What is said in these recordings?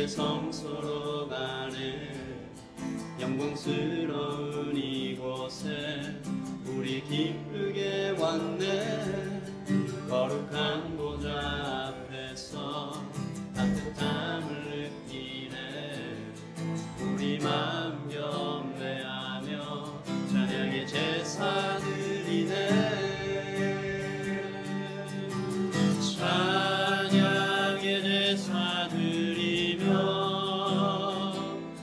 주의 성소로 가네. 영광스러운 이곳에 우리 기쁘게 왔네. 거룩한 보좌 앞에서 따뜻함을 느끼네. 우리 마음 경배하며 찬양의 제사 드리네. 찬양의 제사 드리며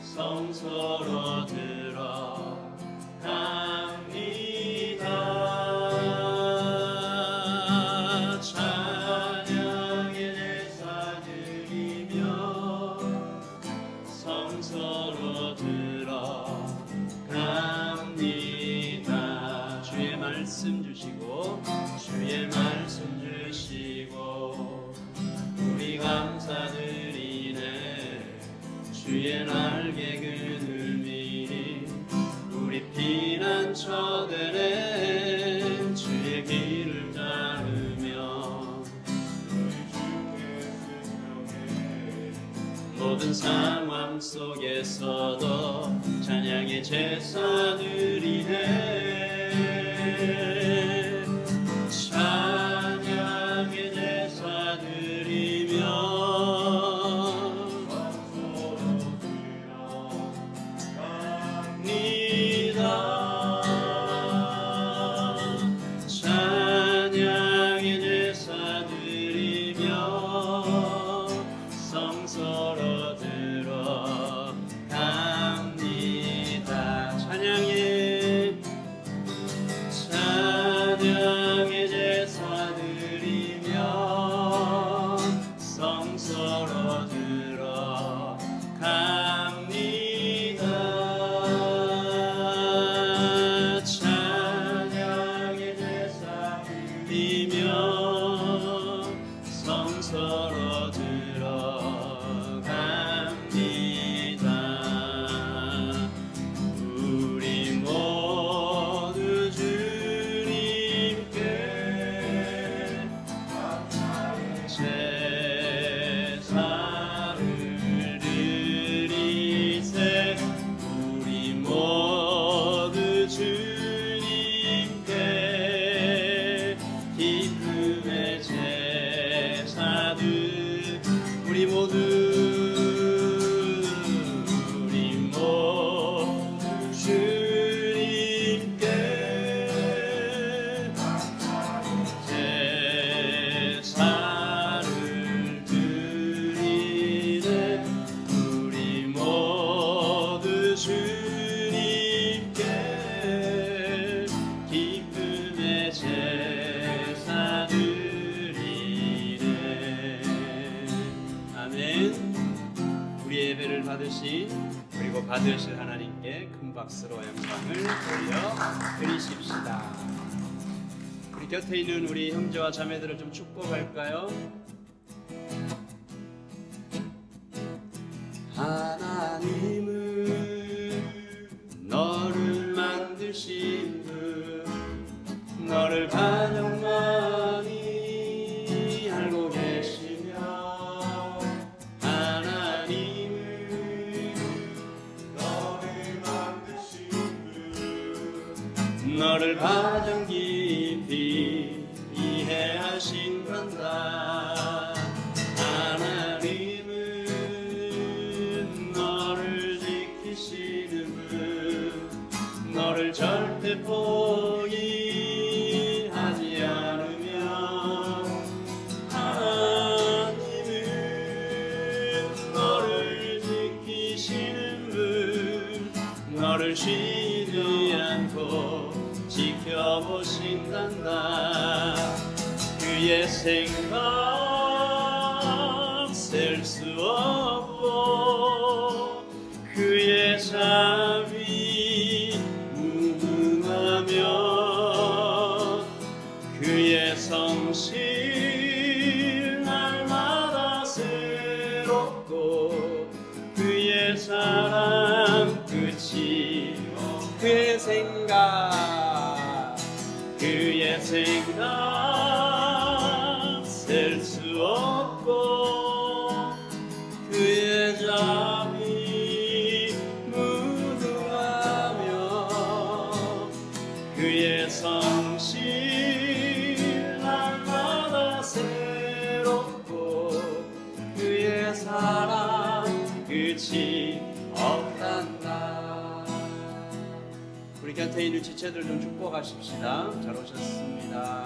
성소로 들어갑니다. 찬양의 제사 드리며 성소로 들어갑니다. 주의 말씀 주시고 주의 말씀 주시고 우리 감사드리네. 주의 날개 그늘미리 우리 피난처 되네. 주의 길을 따르며 모든 상황 속에서도 찬양의 제사 드리네. 찬양의 제사 드리며 찬양의 제사 드리며 성소로 들어갑니다. 찬양의 제사 드리며 성소로 들어갑니다. 찬양의 제사 드리며 성소로 들어갑니다. 우리 모두 주님께 제사를 드리세. 우리 모두 주님께 기쁨의 제사들. 우리 모두 주님께 제사를 드리네. 우리 모두 주님께 기쁨의 제사 드리네. 아멘. 우리 예배를 받으신 그리고 받으실 하나님께 큰 박수로 영광을 돌려 드리십시다. 우리 곁에 있는 우리 형제와 자매들을 좀 축복할까요? 하나님은 너를 만드신 분, 너를 가장 많이 알고 계시며, 하나님은 너를 만드신 분, 너를 가장 깊이 이해하신단다. 하나님은 너를 지키시는 분, 너를 절대 포기하지 않으며, 하나님은 너를 지키시는 분, 너를 쉬지 않고 지켜보신단다. 그의 생각 셀 수 없고 그의 자비 무궁하며 그의 성실 날마다 새롭고 그의 사랑 끝이 그의 생각 셀 수 없고 그의 자비 끝이 없단다. 우리 곁에 있는 지체들 좀 축복하십시다. 잘 오셨습니다.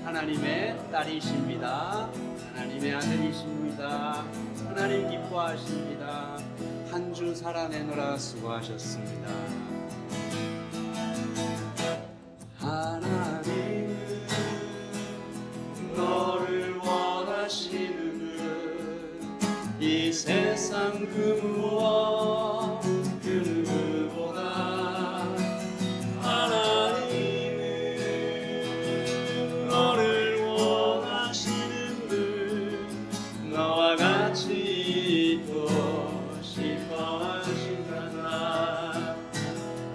하나님의 딸이십니다. 하나님의 아들이십니다. 하나님 기뻐하십니다. 한 주 살아내느라 수고하셨습니다. 하나님은 너를 원하시는 이 세상 그 무엇 그 누구보다 하나님은 너를 원하시는 분 너와 같이 있고 싶어하신다.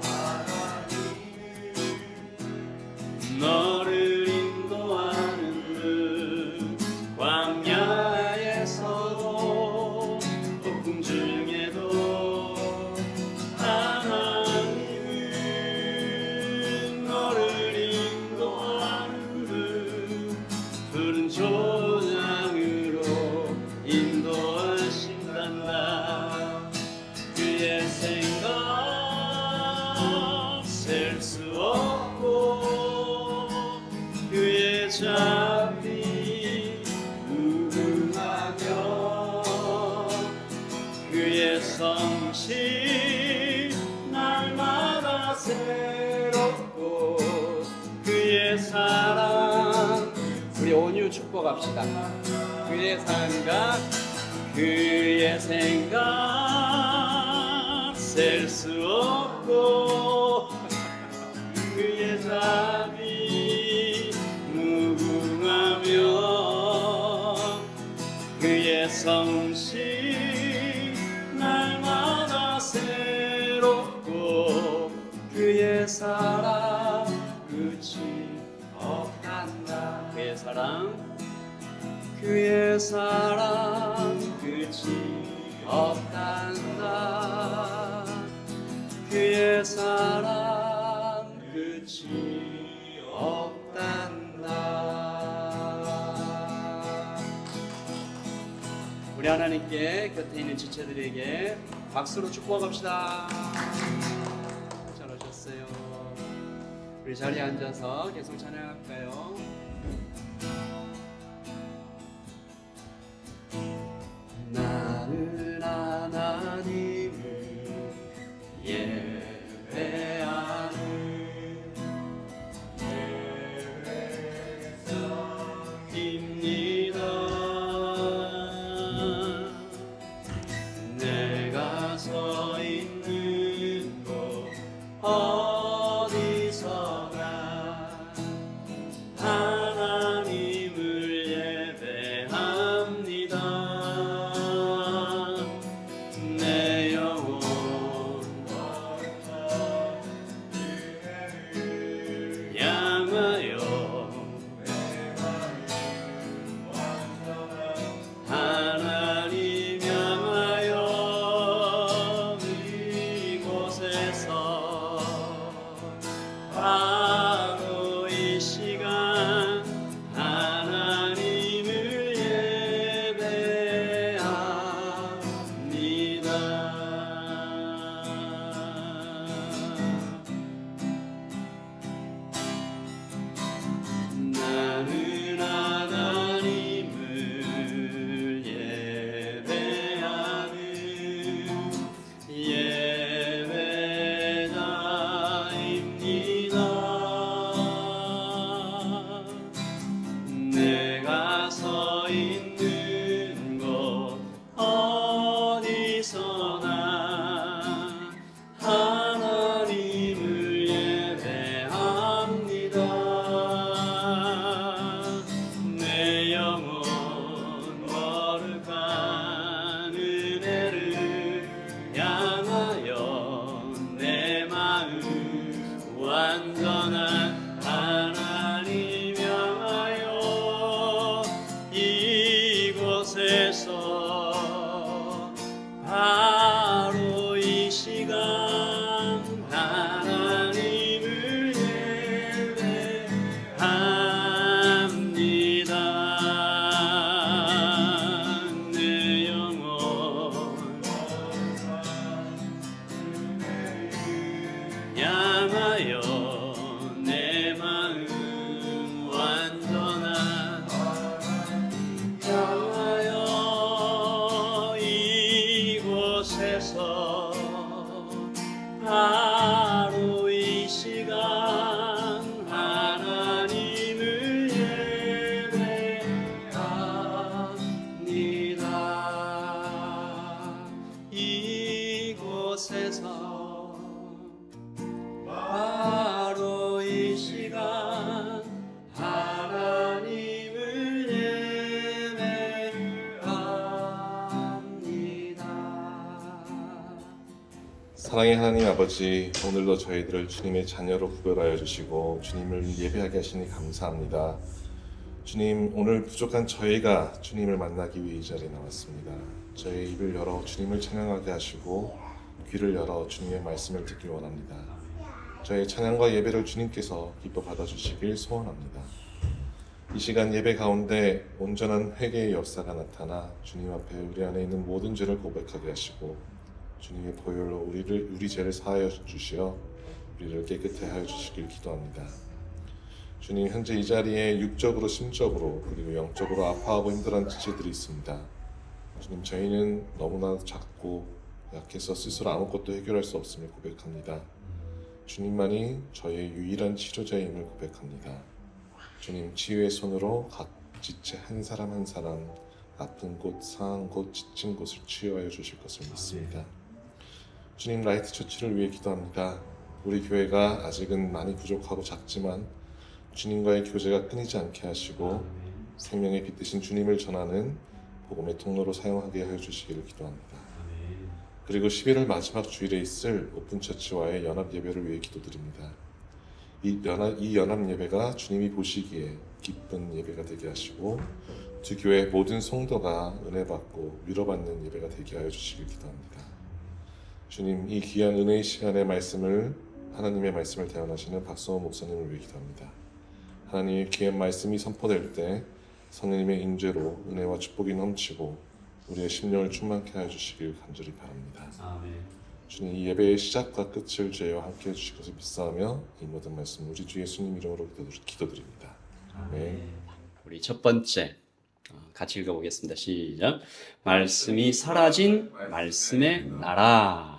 하나님은 너를 인도하는 분 광야에서도 폭풍 중에도 하나님은 너를 인도하는 분 푸른 초장으로 인도하신단다. 그의 생각 셀 수 없고 그의 자비 무궁하며 그의 성실 날마다 새롭고 그의 사랑 우리 온유 축복합시다. 그의 생각 셀 수 없고 그의 자비 무궁하며 그의 성실 날마다 새롭고 그의 사랑 끝이 없단다. 그의 사랑 끝이 없단다. 그의 사랑 끝이 없단다. 우리 하나님께 곁에 있는 지체들에게 박수로 축복합시다. 잘 오셨어요. 우리 자리에 앉아서 계속 찬양할까요? 나는 하나님을 예배하는 예배자입니다. 내가 서 있는 곳 어디서나 하나님을 예배합니다. 내 영혼 향하여 하나님 향하여 이곳에서 바로 이 시간 하나님을 예배합니다. 나는 하나님을 예배하는 예배자입니다. 내가 서 있는 곳 어디서나 하나님을 예배합니다. 내 영혼 거룩한 은혜를 향하여 내 마음 완전한 하나님 향하여 이 사랑의 하나님 아버지, 오늘도 저희들을 주님의 자녀로 구별하여 주시고 주님을 예배하게 하시니 감사합니다. 주님, 오늘 부족한 저희가 주님을 만나기 위해 이 자리에 나왔습니다. 저의 입을 열어 주님을 찬양하게 하시고 귀를 열어 주님의 말씀을 듣길 원합니다. 저의 찬양과 예배를 주님께서 기뻐 받아주시길 소원합니다. 이 시간 예배 가운데 온전한 회개의 역사가 나타나 주님 앞에 우리 안에 있는 모든 죄를 고백하게 하시고 주님의 보혈로 우리 죄를 사하여 주시어 우리를 깨끗해 하여 주시길 기도합니다. 주님, 현재 이 자리에 육적으로, 심적으로, 그리고 영적으로 아파하고 힘들어하는 지체들이 있습니다. 주님, 저희는 너무나 작고 약해서 스스로 아무것도 해결할 수 없음을 고백합니다. 주님만이 저의 유일한 치료자임을 고백합니다. 주님, 치유의 손으로 각 지체 한 사람 한 사람 아픈 곳, 상한 곳, 지친 곳을 치유하여 주실 것을 믿습니다. 주님, 라이트 처치를 위해 기도합니다. 우리 교회가 아직은 많이 부족하고 작지만 주님과의 교제가 끊이지 않게 하시고 생명의 빛 되신 주님을 전하는 복음의 통로로 사용하게 하여 주시기를 기도합니다. 그리고 11월 마지막 주일에 있을 오픈처치와의 연합 예배를 위해 기도드립니다. 이 연합 예배가 주님이 보시기에 기쁜 예배가 되게 하시고 두 교회 모든 성도가 은혜 받고 위로받는 예배가 되게 하여 주시길 기도합니다. 주님, 이 귀한 은혜의 시간의 하나님의 말씀을 대언하시는 박성호 목사님을 위해 기도합니다. 하나님의 귀한 말씀이 선포될 때 성령님의 인죄로 은혜와 축복이 넘치고 우리의 심령을 충만케 하여 주시길 간절히 바랍니다. 아멘. 주님, 이 예배의 시작과 끝을 저희와 함께 해주실 것을 믿사하며 이 모든 말씀 우리 주 예수님 이름으로 기도드립니다. 아멘. 우리 첫 번째 같이 읽어보겠습니다. 시작. 말씀이 사라진 말씀의 나라.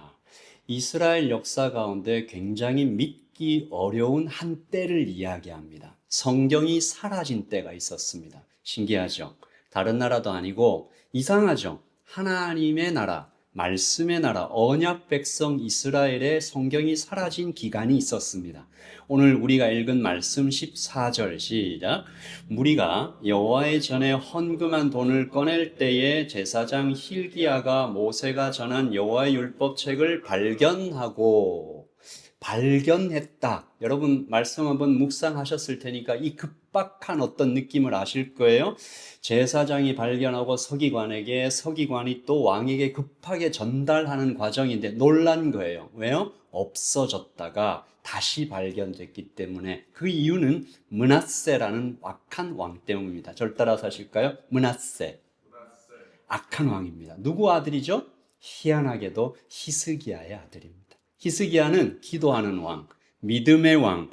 이스라엘 역사 가운데 굉장히 믿기 어려운 한때를 이야기합니다. 성경이 사라진 때가 있었습니다. 신기하죠? 다른 나라도 아니고 이상하죠? 하나님의 나라, 말씀의 나라, 언약 백성 이스라엘의 성경이 사라진 기간이 있었습니다. 오늘 우리가 읽은 말씀 14절 시작. 무리가 여호와의 전에 헌금한 돈을 꺼낼 때에 제사장 힐기야가 모세가 전한 여호와의 율법책을 발견했다. 여러분 말씀 한번 묵상하셨을 테니까 이 급박한 어떤 느낌을 아실 거예요. 제사장이 발견하고 서기관에게, 서기관이 또 왕에게 급하게 전달하는 과정인데 놀란 거예요. 왜요? 없어졌다가 다시 발견됐기 때문에. 그 이유는 므낫세라는 악한 왕 때문입니다. 절 따라서 하실까요? 므낫세. 악한 왕입니다. 누구 아들이죠? 희한하게도 히스기야의 아들입니다. 히스기야는 기도하는 왕, 믿음의 왕.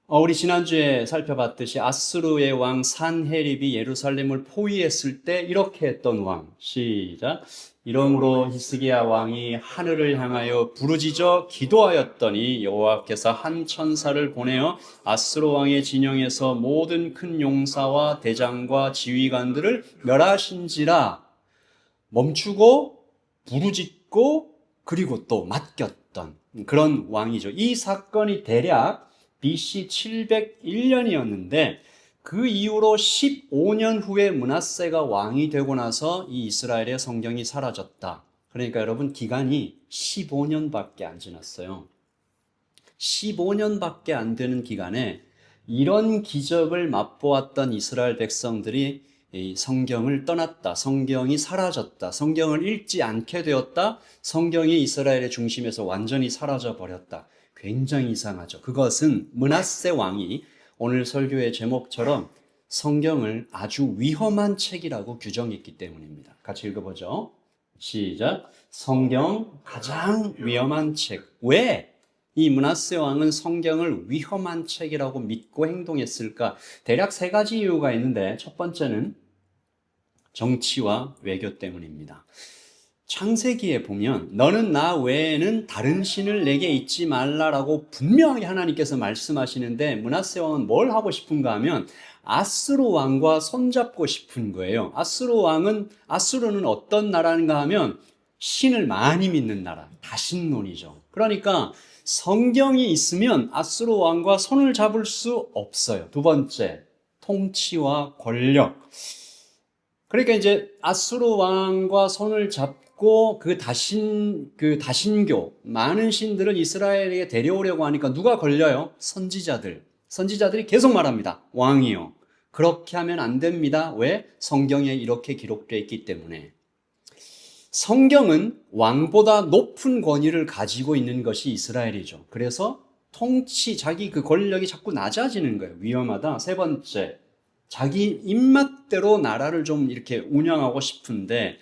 우리 지난주에 살펴봤듯이 아수르의 왕 산헤립이 예루살렘을 포위했을 때 이렇게 했던 왕. 시작. 이러므로 히스기야 왕이 하늘을 향하여 부르짖어 기도하였더니 여호와께서 한 천사를 보내어 아수르 왕의 진영에서 모든 큰 용사와 대장과 지휘관들을 멸하신지라. 멈추고 부르짖고 그리고 또 맡겼던 그런 왕이죠. 이 사건이 대략 BC 701년이었는데 그 이후로 15년 후에 므낫세가 왕이 되고 나서 이 이스라엘의 성경이 사라졌다. 그러니까 여러분 기간이 15년밖에 안 지났어요. 15년밖에 안 되는 기간에 이런 기적을 맛보았던 이스라엘 백성들이 이 성경을 떠났다. 성경이 사라졌다. 성경을 읽지 않게 되었다. 성경이 이스라엘의 중심에서 완전히 사라져 버렸다. 굉장히 이상하죠. 그것은 므낫세 왕이 오늘 설교의 제목처럼 성경을 아주 위험한 책이라고 규정했기 때문입니다. 같이 읽어보죠. 시작. 성경 가장 위험한 책. 왜? 이 므낫세 왕은 성경을 위험한 책이라고 믿고 행동했을까? 대략 세 가지 이유가 있는데 첫 번째는 정치와 외교 때문입니다. 창세기에 보면 너는 나 외에는 다른 신을 내게 잊지 말라라고 분명하게 하나님께서 말씀하시는데 므낫세 왕은 뭘 하고 싶은가 하면 아수르 왕과 손잡고 싶은 거예요. 아수르는 어떤 나라인가 하면 신을 많이 믿는 나라, 다신론이죠. 그러니까 성경이 있으면 아수르 왕과 손을 잡을 수 없어요. 두 번째, 통치와 권력. 그러니까 이제 아수르 왕과 손을 잡고 그 다신교, 많은 신들을 이스라엘에 데려오려고 하니까 누가 걸려요? 선지자들이 계속 말합니다. 왕이요. 그렇게 하면 안 됩니다. 왜? 성경에 이렇게 기록되어 있기 때문에. 성경은 왕보다 높은 권위를 가지고 있는 것이 이스라엘이죠. 그래서 자기 그 권력이 자꾸 낮아지는 거예요. 위험하다. 세 번째, 자기 입맛대로 나라를 좀 이렇게 운영하고 싶은데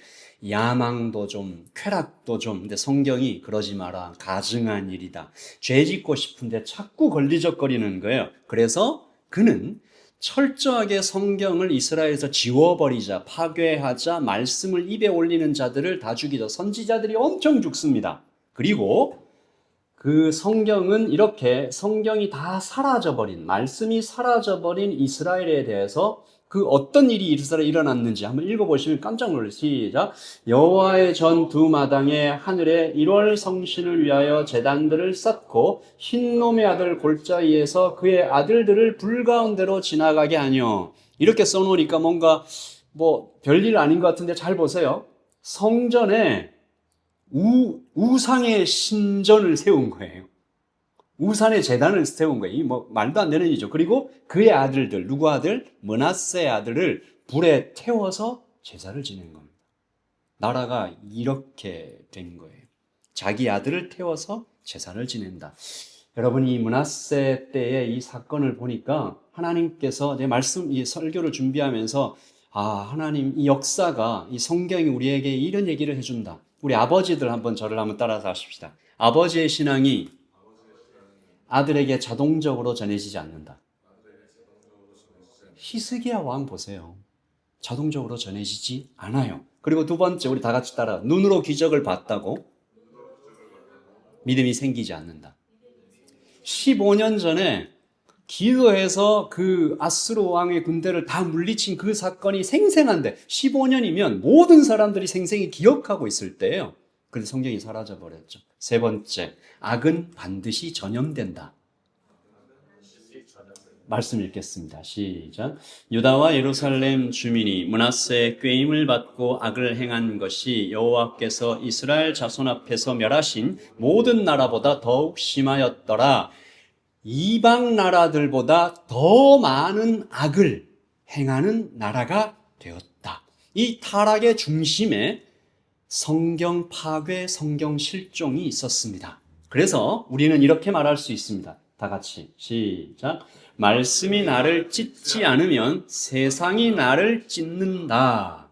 야망도 좀, 쾌락도 좀. 근데 성경이 그러지 마라. 가증한 일이다. 죄 짓고 싶은데 자꾸 걸리적거리는 거예요. 그래서 그는 철저하게 성경을 이스라엘에서 지워버리자, 파괴하자, 말씀을 입에 올리는 자들을 다 죽이자. 선지자들이 엄청 죽습니다. 그리고 그 성경은 이렇게 성경이 다 사라져버린, 말씀이 사라져버린 이스라엘에 대해서 그 어떤 일이 이스라엘에 일어났는지 한번 읽어보시면 깜짝 놀라요. 시작. 여호와의 전 두 마당에 하늘에 1월 성신을 위하여 제단들을 쌓고 흰놈의 아들 골짜기에서 그의 아들들을 불 가운데로 지나가게 하뇨. 이렇게 써놓으니까 뭔가 뭐 별일 아닌 것 같은데 잘 보세요. 성전에 우상의 신전을 세운 거예요. 우산의 제단을 세운 거예요. 뭐 말도 안 되는 일이죠. 그리고 그의 아들들, 누구 아들? 므낫세의 아들을 불에 태워서 제사를 지낸 겁니다. 나라가 이렇게 된 거예요. 자기 아들을 태워서 제사를 지낸다. 여러분, 이 므낫세 때의 이 사건을 보니까 하나님께서 내 말씀, 이 설교를 준비하면서 하나님 이 역사가, 이 성경이 우리에게 이런 얘기를 해준다. 우리 아버지들 저를 한번 따라서 하십시다. 아버지의 신앙이 아들에게 자동적으로 전해지지 않는다. 히스기야 왕 보세요. 자동적으로 전해지지 않아요. 그리고 두 번째, 우리 다 같이 따라. 눈으로 기적을 봤다고 믿음이 생기지 않는다. 15년 전에 기도해서 그 아수르 왕의 군대를 다 물리친 그 사건이 생생한데 15년이면 모든 사람들이 생생히 기억하고 있을 때예요. 그런데 성경이 사라져 버렸죠. 세 번째, 악은 반드시 전염된다. 말씀 읽겠습니다. 시작. 유다와 예루살렘 주민이 므낫세의 꾀임을 받고 악을 행한 것이 여호와께서 이스라엘 자손 앞에서 멸하신 모든 나라보다 더욱 심하였더라. 이방 나라들보다 더 많은 악을 행하는 나라가 되었다. 이 타락의 중심에 성경 파괴, 성경 실종이 있었습니다. 그래서 우리는 이렇게 말할 수 있습니다. 다 같이 시작. 말씀이 나를 찢지 않으면 세상이 나를 찢는다.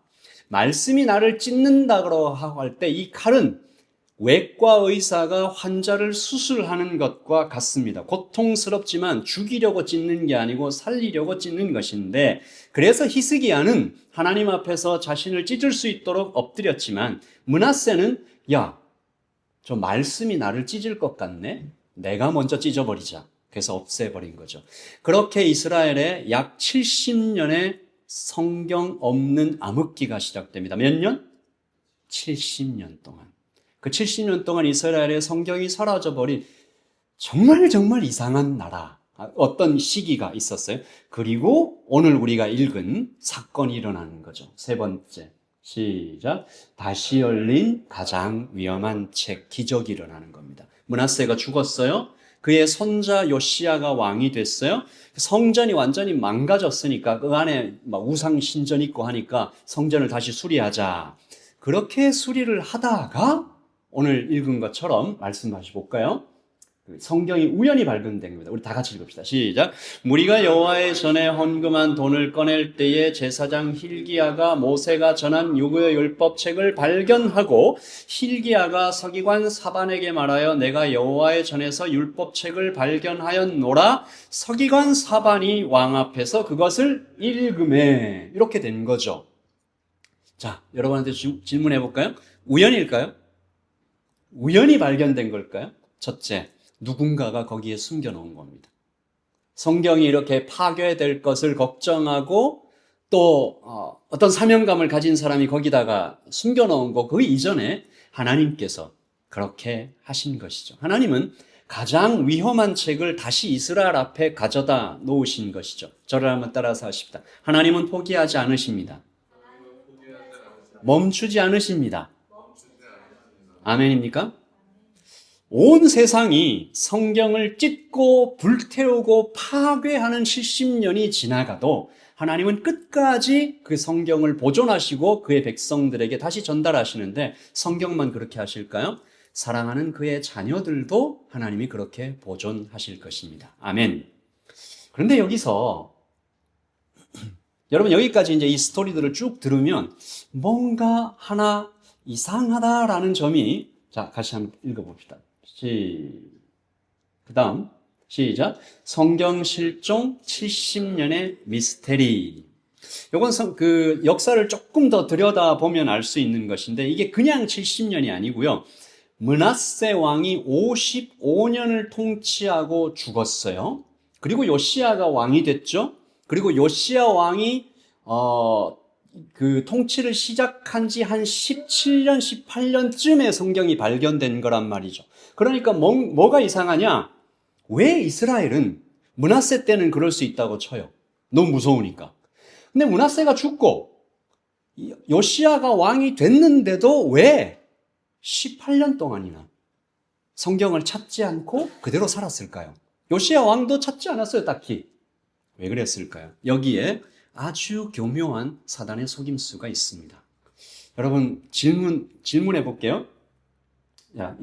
말씀이 나를 찢는다고 할 때 이 칼은 외과 의사가 환자를 수술하는 것과 같습니다. 고통스럽지만 죽이려고 찢는 게 아니고 살리려고 찢는 것인데, 그래서 히스기야는 하나님 앞에서 자신을 찢을 수 있도록 엎드렸지만 므낫세는 저 말씀이 나를 찢을 것 같네. 내가 먼저 찢어버리자. 그래서 없애버린 거죠. 그렇게 이스라엘에 약 70년의 성경 없는 암흑기가 시작됩니다. 몇 년? 70년 동안. 그 70년 동안 이스라엘의 성경이 사라져버린 정말 이상한 나라, 어떤 시기가 있었어요. 그리고 오늘 우리가 읽은 사건이 일어나는 거죠. 세 번째, 시작. 다시 열린 가장 위험한 책, 기적이 일어나는 겁니다. 므낫세가 죽었어요. 그의 손자 요시야가 왕이 됐어요. 성전이 완전히 망가졌으니까 그 안에 막 우상 신전 있고 하니까 성전을 다시 수리하자. 그렇게 수리를 하다가 오늘 읽은 것처럼 말씀 다시 볼까요? 성경이 우연히 발견된 겁니다. 우리 다 같이 읽읍시다. 시작. 무리가 여호와의 전에 헌금한 돈을 꺼낼 때에 제사장 힐기야가 모세가 전한 유교의 율법책을 발견하고 힐기야가 서기관 사반에게 말하여 내가 여호와의 전에서 율법책을 발견하였노라. 서기관 사반이 왕 앞에서 그것을 읽음에 이렇게 된 거죠. 자, 여러분한테 질문해 볼까요? 우연일까요? 우연히 발견된 걸까요? 첫째, 누군가가 거기에 숨겨놓은 겁니다. 성경이 이렇게 파괴될 것을 걱정하고 또 어떤 사명감을 가진 사람이 거기다가 숨겨놓은 거, 그 이전에 하나님께서 그렇게 하신 것이죠. 하나님은 가장 위험한 책을 다시 이스라엘 앞에 가져다 놓으신 것이죠. 저를 한번 따라서 하십시다. 하나님은 포기하지 않으십니다. 멈추지 않으십니다. 아멘입니까? 온 세상이 성경을 찢고 불태우고 파괴하는 70년이 지나가도 하나님은 끝까지 그 성경을 보존하시고 그의 백성들에게 다시 전달하시는데 성경만 그렇게 하실까요? 사랑하는 그의 자녀들도 하나님이 그렇게 보존하실 것입니다. 아멘. 그런데 여기서 여러분 여기까지 이제 이 스토리들을 쭉 들으면 뭔가 하나 이상하다라는 점이 자 같이 한번 읽어봅시다. 그 다음 시작. 성경 실종 70년의 미스테리. 이건 그 역사를 조금 더 들여다보면 알 수 있는 것인데 이게 그냥 70년이 아니고요. 므낫세 왕이 55년을 통치하고 죽었어요. 그리고 요시야가 왕이 됐죠. 그리고 요시야 왕이 그 통치를 시작한 지 한 17년, 18년쯤에 성경이 발견된 거란 말이죠. 그러니까 뭐가 이상하냐? 왜 이스라엘은 므낫세 때는 그럴 수 있다고 쳐요? 너무 무서우니까. 근데 므낫세가 죽고 요시야가 왕이 됐는데도 왜 18년 동안이나 성경을 찾지 않고 그대로 살았을까요? 요시야 왕도 찾지 않았어요, 딱히. 왜 그랬을까요? 여기에 아주 교묘한 사단의 속임수가 있습니다. 여러분 질문해 볼게요.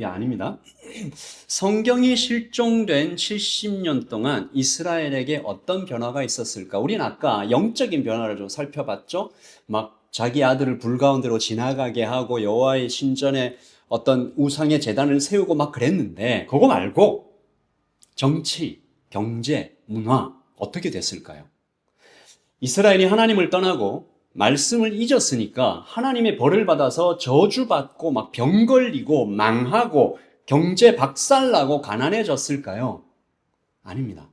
아닙니다. 성경이 실종된 70년 동안 이스라엘에게 어떤 변화가 있었을까? 우리는 아까 영적인 변화를 좀 살펴봤죠. 막 자기 아들을 불 가운데로 지나가게 하고 여호와의 신전에 어떤 우상의 제단을 세우고 막 그랬는데 그거 말고 정치, 경제, 문화 어떻게 됐을까요? 이스라엘이 하나님을 떠나고 말씀을 잊었으니까 하나님의 벌을 받아서 저주받고 막 병 걸리고 망하고 경제 박살나고 가난해졌을까요? 아닙니다.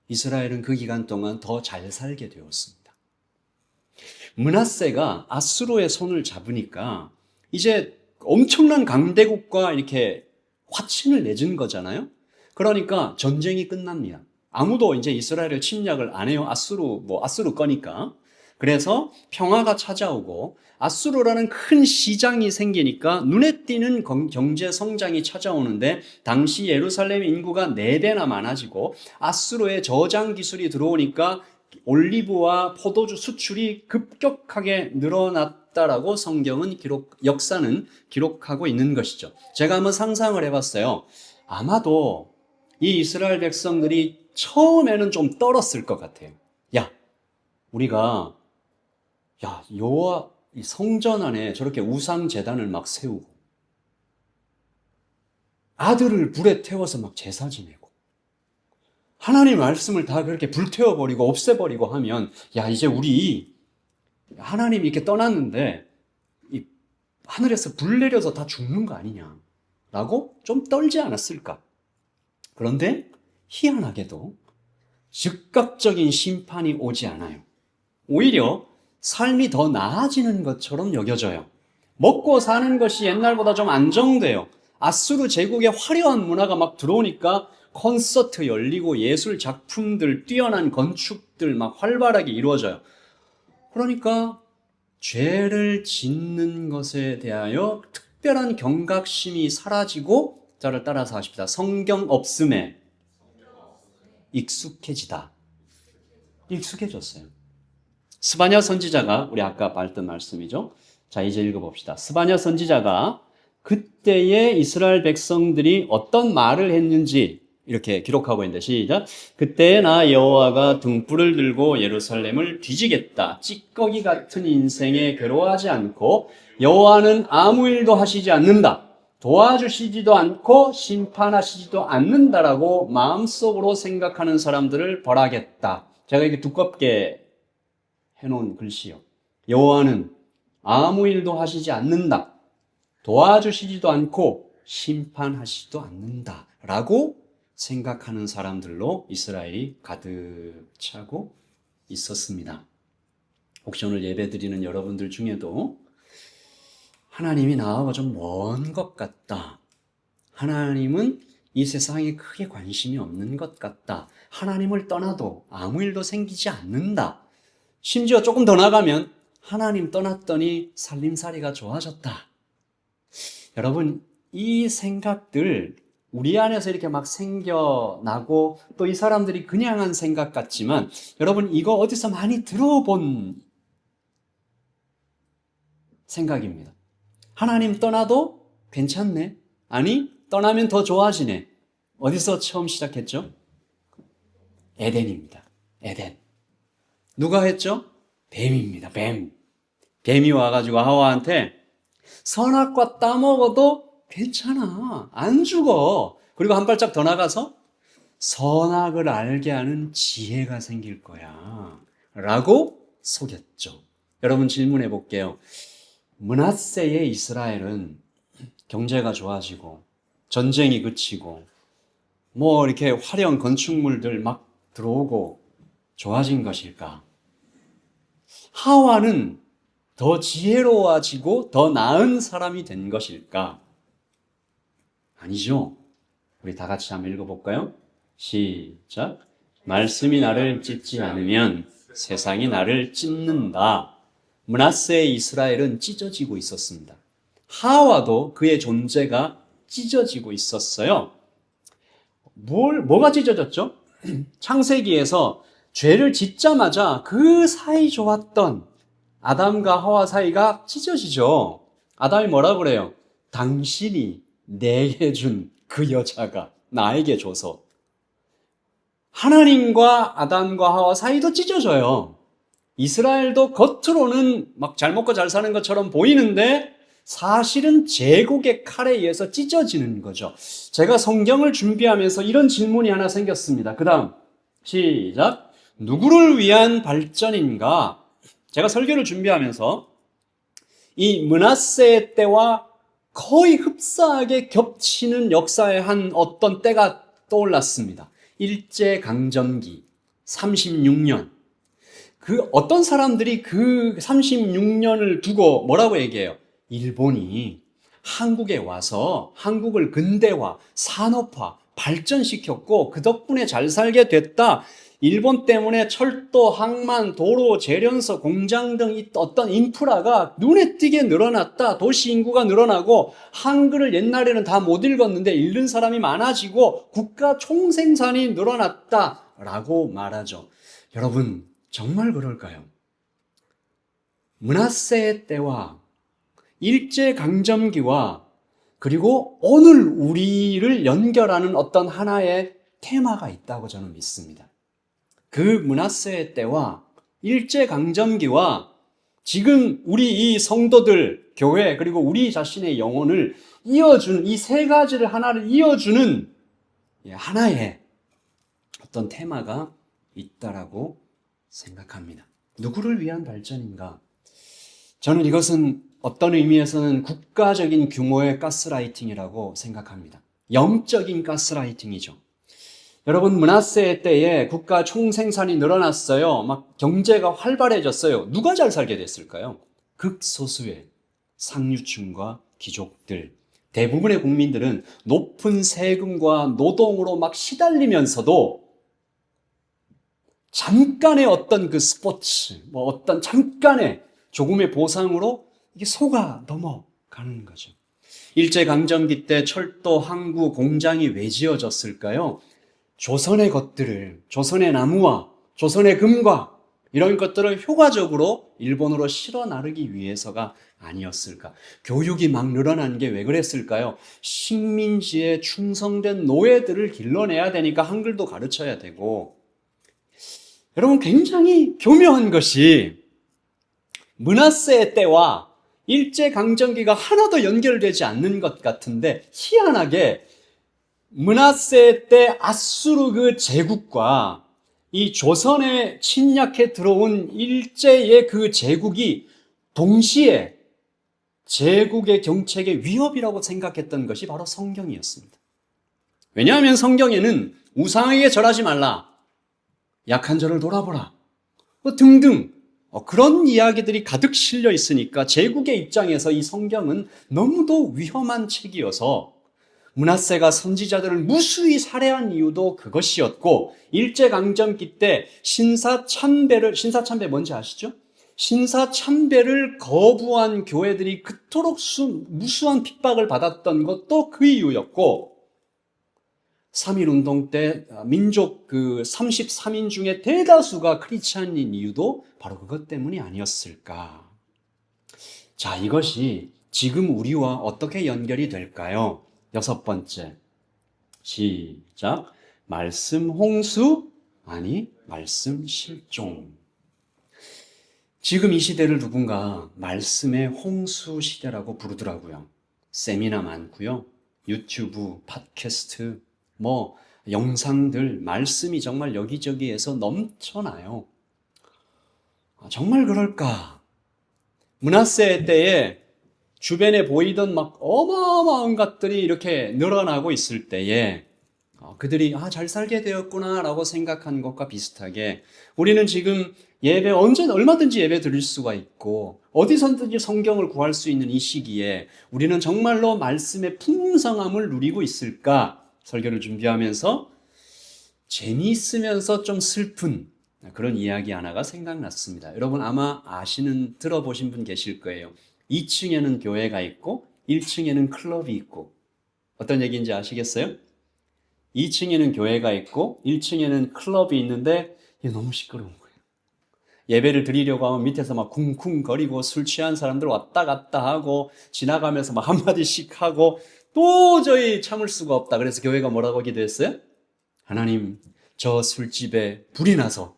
이스라엘은 그 기간 동안 더 잘 살게 되었습니다. 므낫세가 아수르의 손을 잡으니까 이제 엄청난 강대국과 이렇게 화친을 맺은 거잖아요. 그러니까 전쟁이 끝납니다. 아무도 이제 이스라엘을 침략을 안 해요. 아수르 거니까. 그래서 평화가 찾아오고 아수르라는 큰 시장이 생기니까 눈에 띄는 경제 성장이 찾아오는데 당시 예루살렘 인구가 4배나 많아지고 아수르의 저장 기술이 들어오니까 올리브와 포도주 수출이 급격하게 늘어났다라고 역사는 기록하고 있는 것이죠. 제가 한번 상상을 해봤어요. 아마도 이 이스라엘 백성들이 처음에는 좀 떨었을 것 같아요. 우리가 여호와 이 성전 안에 저렇게 우상 제단을 막 세우고 아들을 불에 태워서 막 제사 지내고 하나님 말씀을 다 그렇게 불태워버리고 없애버리고 하면 이제 우리 하나님이 이렇게 떠났는데 이 하늘에서 불 내려서 다 죽는 거 아니냐라고 좀 떨지 않았을까? 그런데 희한하게도 즉각적인 심판이 오지 않아요. 오히려 삶이 더 나아지는 것처럼 여겨져요. 먹고 사는 것이 옛날보다 좀 안정돼요. 아수르 제국의 화려한 문화가 막 들어오니까 콘서트 열리고 예술 작품들, 뛰어난 건축들 막 활발하게 이루어져요. 그러니까 죄를 짓는 것에 대하여 특별한 경각심이 사라지고 저를 따라서 하십시다. 성경 없음에 익숙해졌어요. 스바냐 선지자가 우리 아까 봤던 말씀이죠. 자, 이제 읽어봅시다. 스바냐 선지자가 그때의 이스라엘 백성들이 어떤 말을 했는지 이렇게 기록하고 있는데 시작. 그때 나 여호와가 등불을 들고 예루살렘을 뒤지겠다. 찌꺼기 같은 인생에 괴로워하지 않고 여호와는 아무 일도 하시지 않는다. 도와주시지도 않고 심판하시지도 않는다라고 마음속으로 생각하는 사람들을 벌하겠다. 제가 이렇게 두껍게 해놓은 글씨요. 여호와는 아무 일도 하시지 않는다. 도와주시지도 않고 심판하시지도 않는다. 라고 생각하는 사람들로 이스라엘이 가득 차고 있었습니다. 혹시 오늘 예배 드리는 여러분들 중에도 하나님이 나하고 좀 먼 것 같다. 하나님은 이 세상에 크게 관심이 없는 것 같다. 하나님을 떠나도 아무 일도 생기지 않는다. 심지어 조금 더 나가면 하나님 떠났더니 살림살이가 좋아졌다. 여러분, 이 생각들 우리 안에서 이렇게 막 생겨나고 또 이 사람들이 그냥 한 생각 같지만 여러분 이거 어디서 많이 들어본 생각입니다. 하나님 떠나도 괜찮네. 아니, 떠나면 더 좋아지네. 어디서 처음 시작했죠? 에덴입니다. 에덴. 누가 했죠? 뱀입니다. 뱀. 뱀이 와가지고 하와한테 선악과 따먹어도 괜찮아. 안 죽어. 그리고 한 발짝 더 나가서 선악을 알게 하는 지혜가 생길 거야. 라고 속였죠. 여러분 질문해 볼게요. 므낫세의 이스라엘은 경제가 좋아지고 전쟁이 그치고 뭐 이렇게 화려한 건축물들 막 들어오고 좋아진 것일까? 하와는 더 지혜로워지고 더 나은 사람이 된 것일까? 아니죠. 우리 다 같이 한번 읽어볼까요? 시작. 말씀이 나를 찢지 않으면 세상이 나를 찢는다. 므낫세의 이스라엘은 찢어지고 있었습니다. 하와도 그의 존재가 찢어지고 있었어요. 뭐가 찢어졌죠? 창세기에서 죄를 짓자마자 그 사이 좋았던 아담과 하와 사이가 찢어지죠. 아담이 뭐라 그래요? 당신이 내게 준 그 여자가 나에게 줘서. 하나님과 아담과 하와 사이도 찢어져요. 이스라엘도 겉으로는 막 잘 먹고 잘 사는 것처럼 보이는데 사실은 제국의 칼에 의해서 찢어지는 거죠. 제가 성경을 준비하면서 이런 질문이 하나 생겼습니다. 그 다음 시작. 누구를 위한 발전인가? 제가 설교를 준비하면서 이 므낫세 때와 거의 흡사하게 겹치는 역사의 한 어떤 때가 떠올랐습니다. 일제강점기 36년. 그 어떤 사람들이 그 36년을 두고 뭐라고 얘기해요? 일본이 한국에 와서 한국을 근대화, 산업화, 발전시켰고 그 덕분에 잘 살게 됐다. 일본 때문에 철도, 항만, 도로, 재련소, 공장 등 어떤 인프라가 눈에 띄게 늘어났다. 도시 인구가 늘어나고 한글을 옛날에는 다 못 읽었는데 읽는 사람이 많아지고 국가 총생산이 늘어났다라고 말하죠. 여러분 정말 그럴까요? 므낫세 때와 일제강점기와 그리고 오늘 우리를 연결하는 어떤 하나의 테마가 있다고 저는 믿습니다. 그 므낫세 때와 일제강점기와 지금 우리 이 성도들, 교회 그리고 우리 자신의 영혼을 이어주는 이 세 가지를 하나를 이어주는 하나의 어떤 테마가 있다라고 생각합니다. 누구를 위한 발전인가? 저는 이것은 어떤 의미에서는 국가적인 규모의 가스라이팅이라고 생각합니다. 영적인 가스라이팅이죠. 여러분 므낫세 때에 국가 총생산이 늘어났어요. 막 경제가 활발해졌어요. 누가 잘 살게 됐을까요? 극소수의 상류층과 귀족들. 대부분의 국민들은 높은 세금과 노동으로 막 시달리면서도 잠깐의 어떤 그 스포츠, 어떤 잠깐의 조금의 보상으로 이게 속아 넘어가는 거죠. 일제강점기 때 철도, 항구, 공장이 왜 지어졌을까요? 조선의 것들을, 조선의 나무와 조선의 금과 이런 것들을 효과적으로 일본으로 실어 나르기 위해서가 아니었을까? 교육이 막 늘어난 게 왜 그랬을까요? 식민지에 충성된 노예들을 길러내야 되니까 한글도 가르쳐야 되고. 여러분 굉장히 교묘한 것이 므낫세 때와 일제강점기가 하나도 연결되지 않는 것 같은데 희한하게 므낫세 때 아수르 그 제국과 이 조선에 침략해 들어온 일제의 그 제국이 동시에 제국의 경책의 위협이라고 생각했던 것이 바로 성경이었습니다. 왜냐하면 성경에는 우상에게 절하지 말라, 약한 자를 돌아보라 등등 그런 이야기들이 가득 실려 있으니까 제국의 입장에서 이 성경은 너무도 위험한 책이어서 므낫세가 선지자들을 무수히 살해한 이유도 그것이었고 일제강점기 때 신사참배 뭔지 아시죠? 신사 참배를 거부한 교회들이 그토록 무수한 핍박을 받았던 것도 그 이유였고, 3.1운동 때 민족 33인 중에 대다수가 크리스찬인 이유도 바로 그것 때문이 아니었을까. 자, 이것이 지금 우리와 어떻게 연결이 될까요? 6번째. 시작. 말씀 홍수, 아니 말씀 실종. 지금 이 시대를 누군가 말씀의 홍수 시대라고 부르더라고요. 세미나 많고요. 유튜브, 팟캐스트, 영상들, 말씀이 정말 여기저기에서 넘쳐나요. 정말 그럴까? 므낫세 때에 주변에 보이던 막 어마어마한 것들이 이렇게 늘어나고 있을 때에 그들이 잘 살게 되었구나 라고 생각한 것과 비슷하게 우리는 지금 예배 얼마든지 예배 드릴 수가 있고 어디서든지 성경을 구할 수 있는 이 시기에 우리는 정말로 말씀의 풍성함을 누리고 있을까? 설교를 준비하면서 재미있으면서 좀 슬픈 그런 이야기 하나가 생각났습니다. 여러분 아마 들어보신 분 계실 거예요. 2층에는 교회가 있고 1층에는 클럽이 있고. 어떤 얘기인지 아시겠어요? 2층에는 교회가 있고 1층에는 클럽이 있는데 이게 너무 시끄러운 거예요. 예배를 드리려고 하면 밑에서 막 쿵쿵거리고 술 취한 사람들 왔다 갔다 하고 지나가면서 막 한마디씩 하고 도저히 참을 수가 없다. 그래서 교회가 뭐라고 기도했어요? 하나님, 저 술집에 불이 나서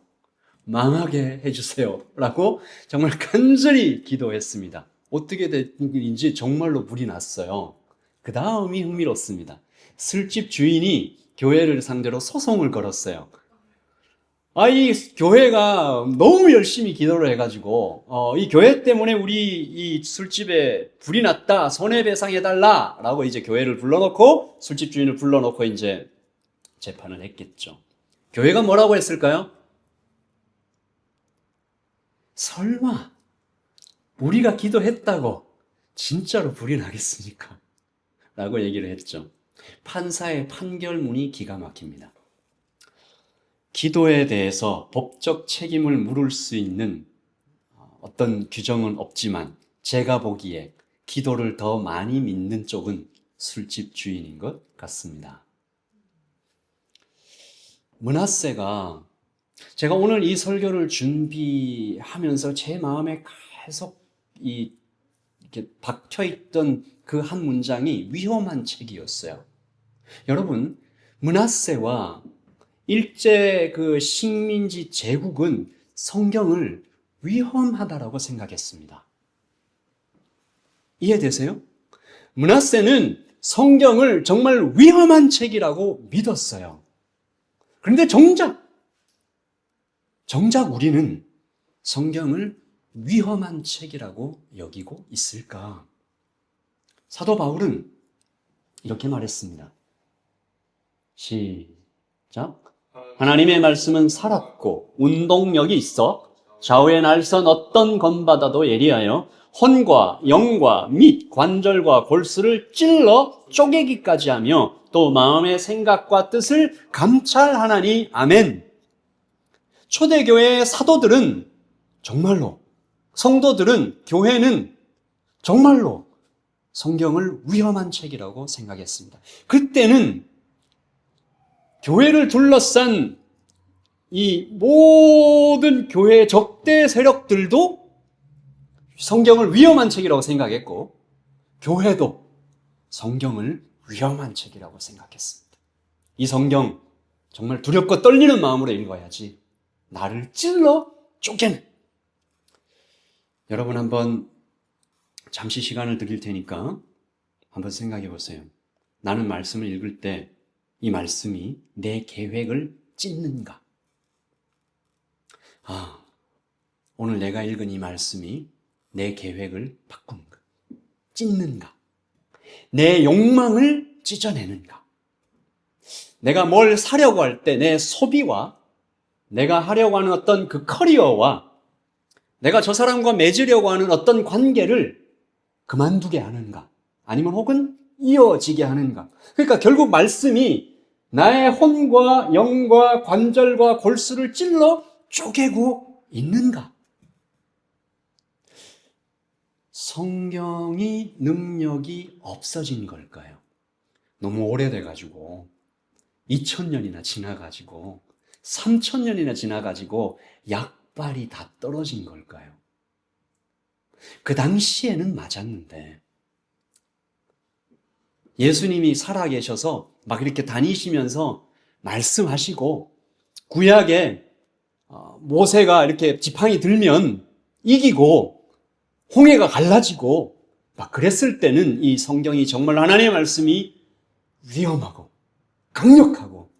망하게 해주세요 라고 정말 간절히 기도했습니다. 어떻게 된지 정말로 불이 났어요. 그 다음이 흥미롭습니다. 술집 주인이 교회를 상대로 소송을 걸었어요. 이 교회가 너무 열심히 기도를 해가지고 이 교회 때문에 우리 이 술집에 불이 났다, 손해배상해달라 라고 이제 교회를 불러놓고 술집 주인을 불러놓고 이제 재판을 했겠죠. 교회가 뭐라고 했을까요? 설마 우리가 기도했다고 진짜로 불이 나겠습니까? 라고 얘기를 했죠. 판사의 판결문이 기가 막힙니다. 기도에 대해서 법적 책임을 물을 수 있는 어떤 규정은 없지만 제가 보기에 기도를 더 많이 믿는 쪽은 술집 주인인 것 같습니다. 므낫세가 제가 오늘 이 설교를 준비하면서 제 마음에 계속 이렇게 박혀있던 그 한 문장이 위험한 책이었어요. 여러분, 므낫세와 일제 그 식민지 제국은 성경을 위험하다라고 생각했습니다. 이해되세요? 므낫세는 성경을 정말 위험한 책이라고 믿었어요. 그런데 정작 우리는 성경을 위험한 책이라고 여기고 있을까? 사도 바울은 이렇게 말했습니다. 시작. 하나님의 말씀은 살았고 운동력이 있어 좌우의 날선 어떤 건바다도 예리하여 혼과 영과 및 관절과 골수를 찔러 쪼개기까지 하며 또 마음의 생각과 뜻을 감찰하나니 아멘. 초대교회의 사도들은 정말로, 성도들은, 교회는 정말로 성경을 위험한 책이라고 생각했습니다. 그때는 교회를 둘러싼 이 모든 교회의 적대 세력들도 성경을 위험한 책이라고 생각했고, 교회도 성경을 위험한 책이라고 생각했습니다. 이 성경 정말 두렵고 떨리는 마음으로 읽어야지 나를 찔러 쪼개는. 여러분 한번 잠시 시간을 드릴 테니까 한번 생각해 보세요. 나는 말씀을 읽을 때 이 말씀이 내 계획을 찢는가? 오늘 내가 읽은 이 말씀이 내 계획을 바꾸는가? 찢는가? 내 욕망을 찢어내는가? 내가 뭘 사려고 할 때 내 소비와 내가 하려고 하는 어떤 그 커리어와 내가 저 사람과 맺으려고 하는 어떤 관계를 그만두게 하는가? 아니면 혹은 이어지게 하는가? 그러니까 결국 말씀이 나의 혼과 영과 관절과 골수를 찔러 쪼개고 있는가? 성경이 능력이 없어진 걸까요? 너무 오래돼가지고 2000년이나 지나가지고 3000년이나 지나가지고 약발이 다 떨어진 걸까요? 그 당시에는 맞았는데 예수님이 살아계셔서 막 이렇게 다니시면서 말씀하시고 구약에 모세가 이렇게 지팡이 들면 이기고 홍해가 갈라지고 막 그랬을 때는 이 성경이 정말 하나님의 말씀이 위험하고 강력하고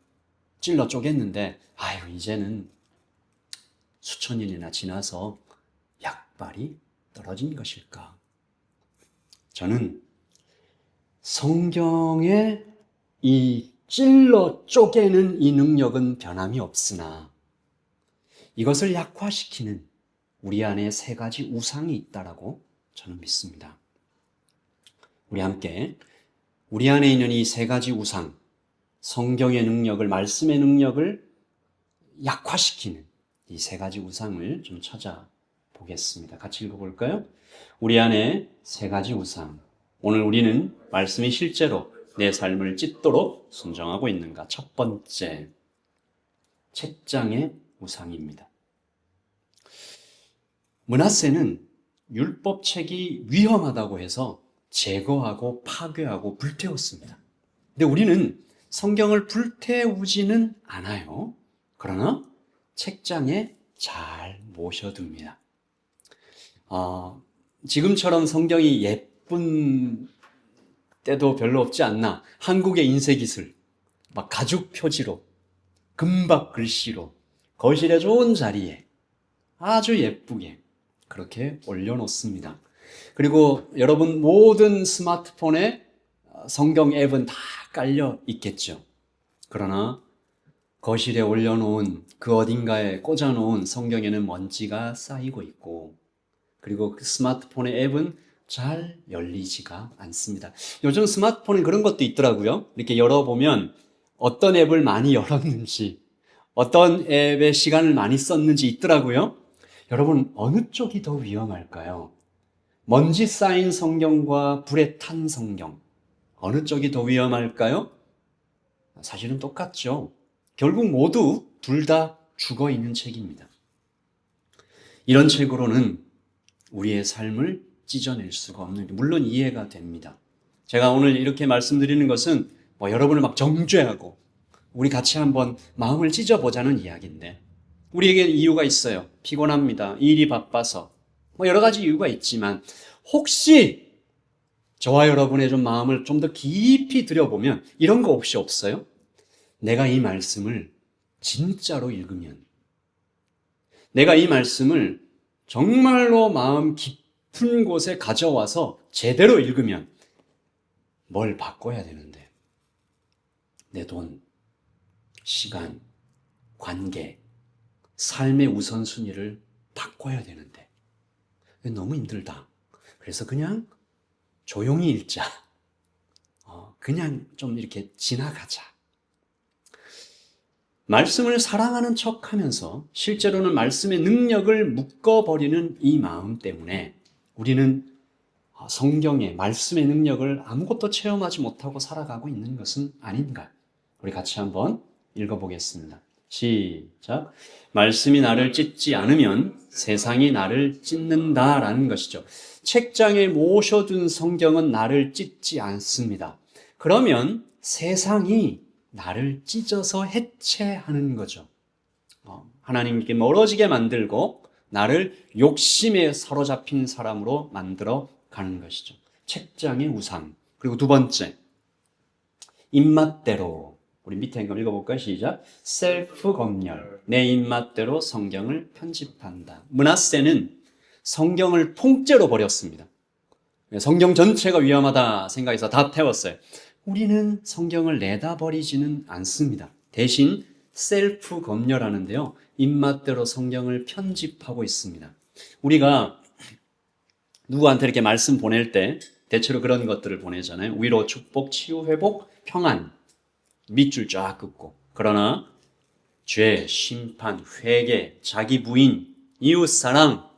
찔러 쪼갰는데 아유 이제는 수천 년이나 지나서 약발이 떨어진 것일까? 저는 성경의 이 찔러 쪼개는 이 능력은 변함이 없으나 이것을 약화시키는 우리 안에 세 가지 우상이 있다라고 저는 믿습니다. 우리 함께 우리 안에 있는 이 세 가지 우상, 성경의 능력을, 말씀의 능력을 약화시키는 이 세 가지 우상을 좀 찾아보겠습니다. 같이 읽어볼까요? 우리 안에 세 가지 우상. 오늘 우리는 말씀이 실제로 내 삶을 찢도록 순종하고 있는가? 첫 번째, 책장의 우상입니다. 므낫세는 율법책이 위험하다고 해서 제거하고 파괴하고 불태웠습니다. 근데 우리는 성경을 불태우지는 않아요. 그러나 책장에 잘 모셔둡니다. 지금처럼 성경이 예쁜 때도 별로 없지 않나. 한국의 인쇄기술, 막 가죽 표지로, 금박 글씨로, 거실에 좋은 자리에 아주 예쁘게 그렇게 올려놓습니다. 그리고 여러분 모든 스마트폰에 성경 앱은 다 깔려 있겠죠. 그러나 거실에 올려놓은 그 어딘가에 꽂아놓은 성경에는 먼지가 쌓이고 있고 그리고 그 스마트폰의 앱은 잘 열리지가 않습니다. 요즘 스마트폰에 그런 것도 있더라고요. 이렇게 열어보면 어떤 앱을 많이 열었는지 어떤 앱에 시간을 많이 썼는지 있더라고요. 여러분 어느 쪽이 더 위험할까요? 먼지 쌓인 성경과 불에 탄 성경 어느 쪽이 더 위험할까요? 사실은 똑같죠. 결국 모두 둘 다 죽어 있는 책입니다. 이런 책으로는 우리의 삶을 찢어낼 수가 없는 게 물론 이해가 됩니다. 제가 오늘 이렇게 말씀드리는 것은 여러분을 막 정죄하고 우리 같이 한번 마음을 찢어보자는 이야기인데 우리에게 이유가 있어요. 피곤합니다. 일이 바빠서 여러 가지 이유가 있지만 혹시 저와 여러분의 좀 마음을 좀 더 깊이 들여보면 이런 거 혹시 없어요? 내가 이 말씀을 진짜로 읽으면 내가 이 말씀을 정말로 마음 깊은 곳에 가져와서 제대로 읽으면 뭘 바꿔야 되는데 내 돈, 시간, 관계, 삶의 우선순위를 바꿔야 되는데 너무 힘들다. 그래서 그냥 조용히 읽자. 그냥 좀 이렇게 지나가자. 말씀을 사랑하는 척하면서 실제로는 말씀의 능력을 묶어버리는 이 마음 때문에 우리는 성경의 말씀의 능력을 아무것도 체험하지 못하고 살아가고 있는 것은 아닌가? 우리 같이 한번 읽어보겠습니다. 시작. 말씀이 나를 찢지 않으면 세상이 나를 찢는다라는 것이죠. 책장에 모셔둔 성경은 나를 찢지 않습니다. 그러면 세상이 나를 찢어서 해체하는 거죠. 하나님께 멀어지게 만들고 나를 욕심에 사로잡힌 사람으로 만들어 가는 것이죠. 책장의 우상. 그리고 두 번째, 입맛대로. 우리 밑에 한번 읽어볼까요? 시작. 셀프 검열. 내 입맛대로 성경을 편집한다. 므낫세는 성경을 통째로 버렸습니다. 성경 전체가 위험하다 생각해서 다 태웠어요. 우리는 성경을 내다 버리지는 않습니다. 대신 셀프 검열하는데요. 입맛대로 성경을 편집하고 있습니다. 우리가 누구한테 이렇게 말씀 보낼 때 대체로 그런 것들을 보내잖아요. 위로, 축복, 치유, 회복, 평안. 밑줄 쫙 긋고. 그러나 죄, 심판, 회개, 자기 부인, 이웃 사랑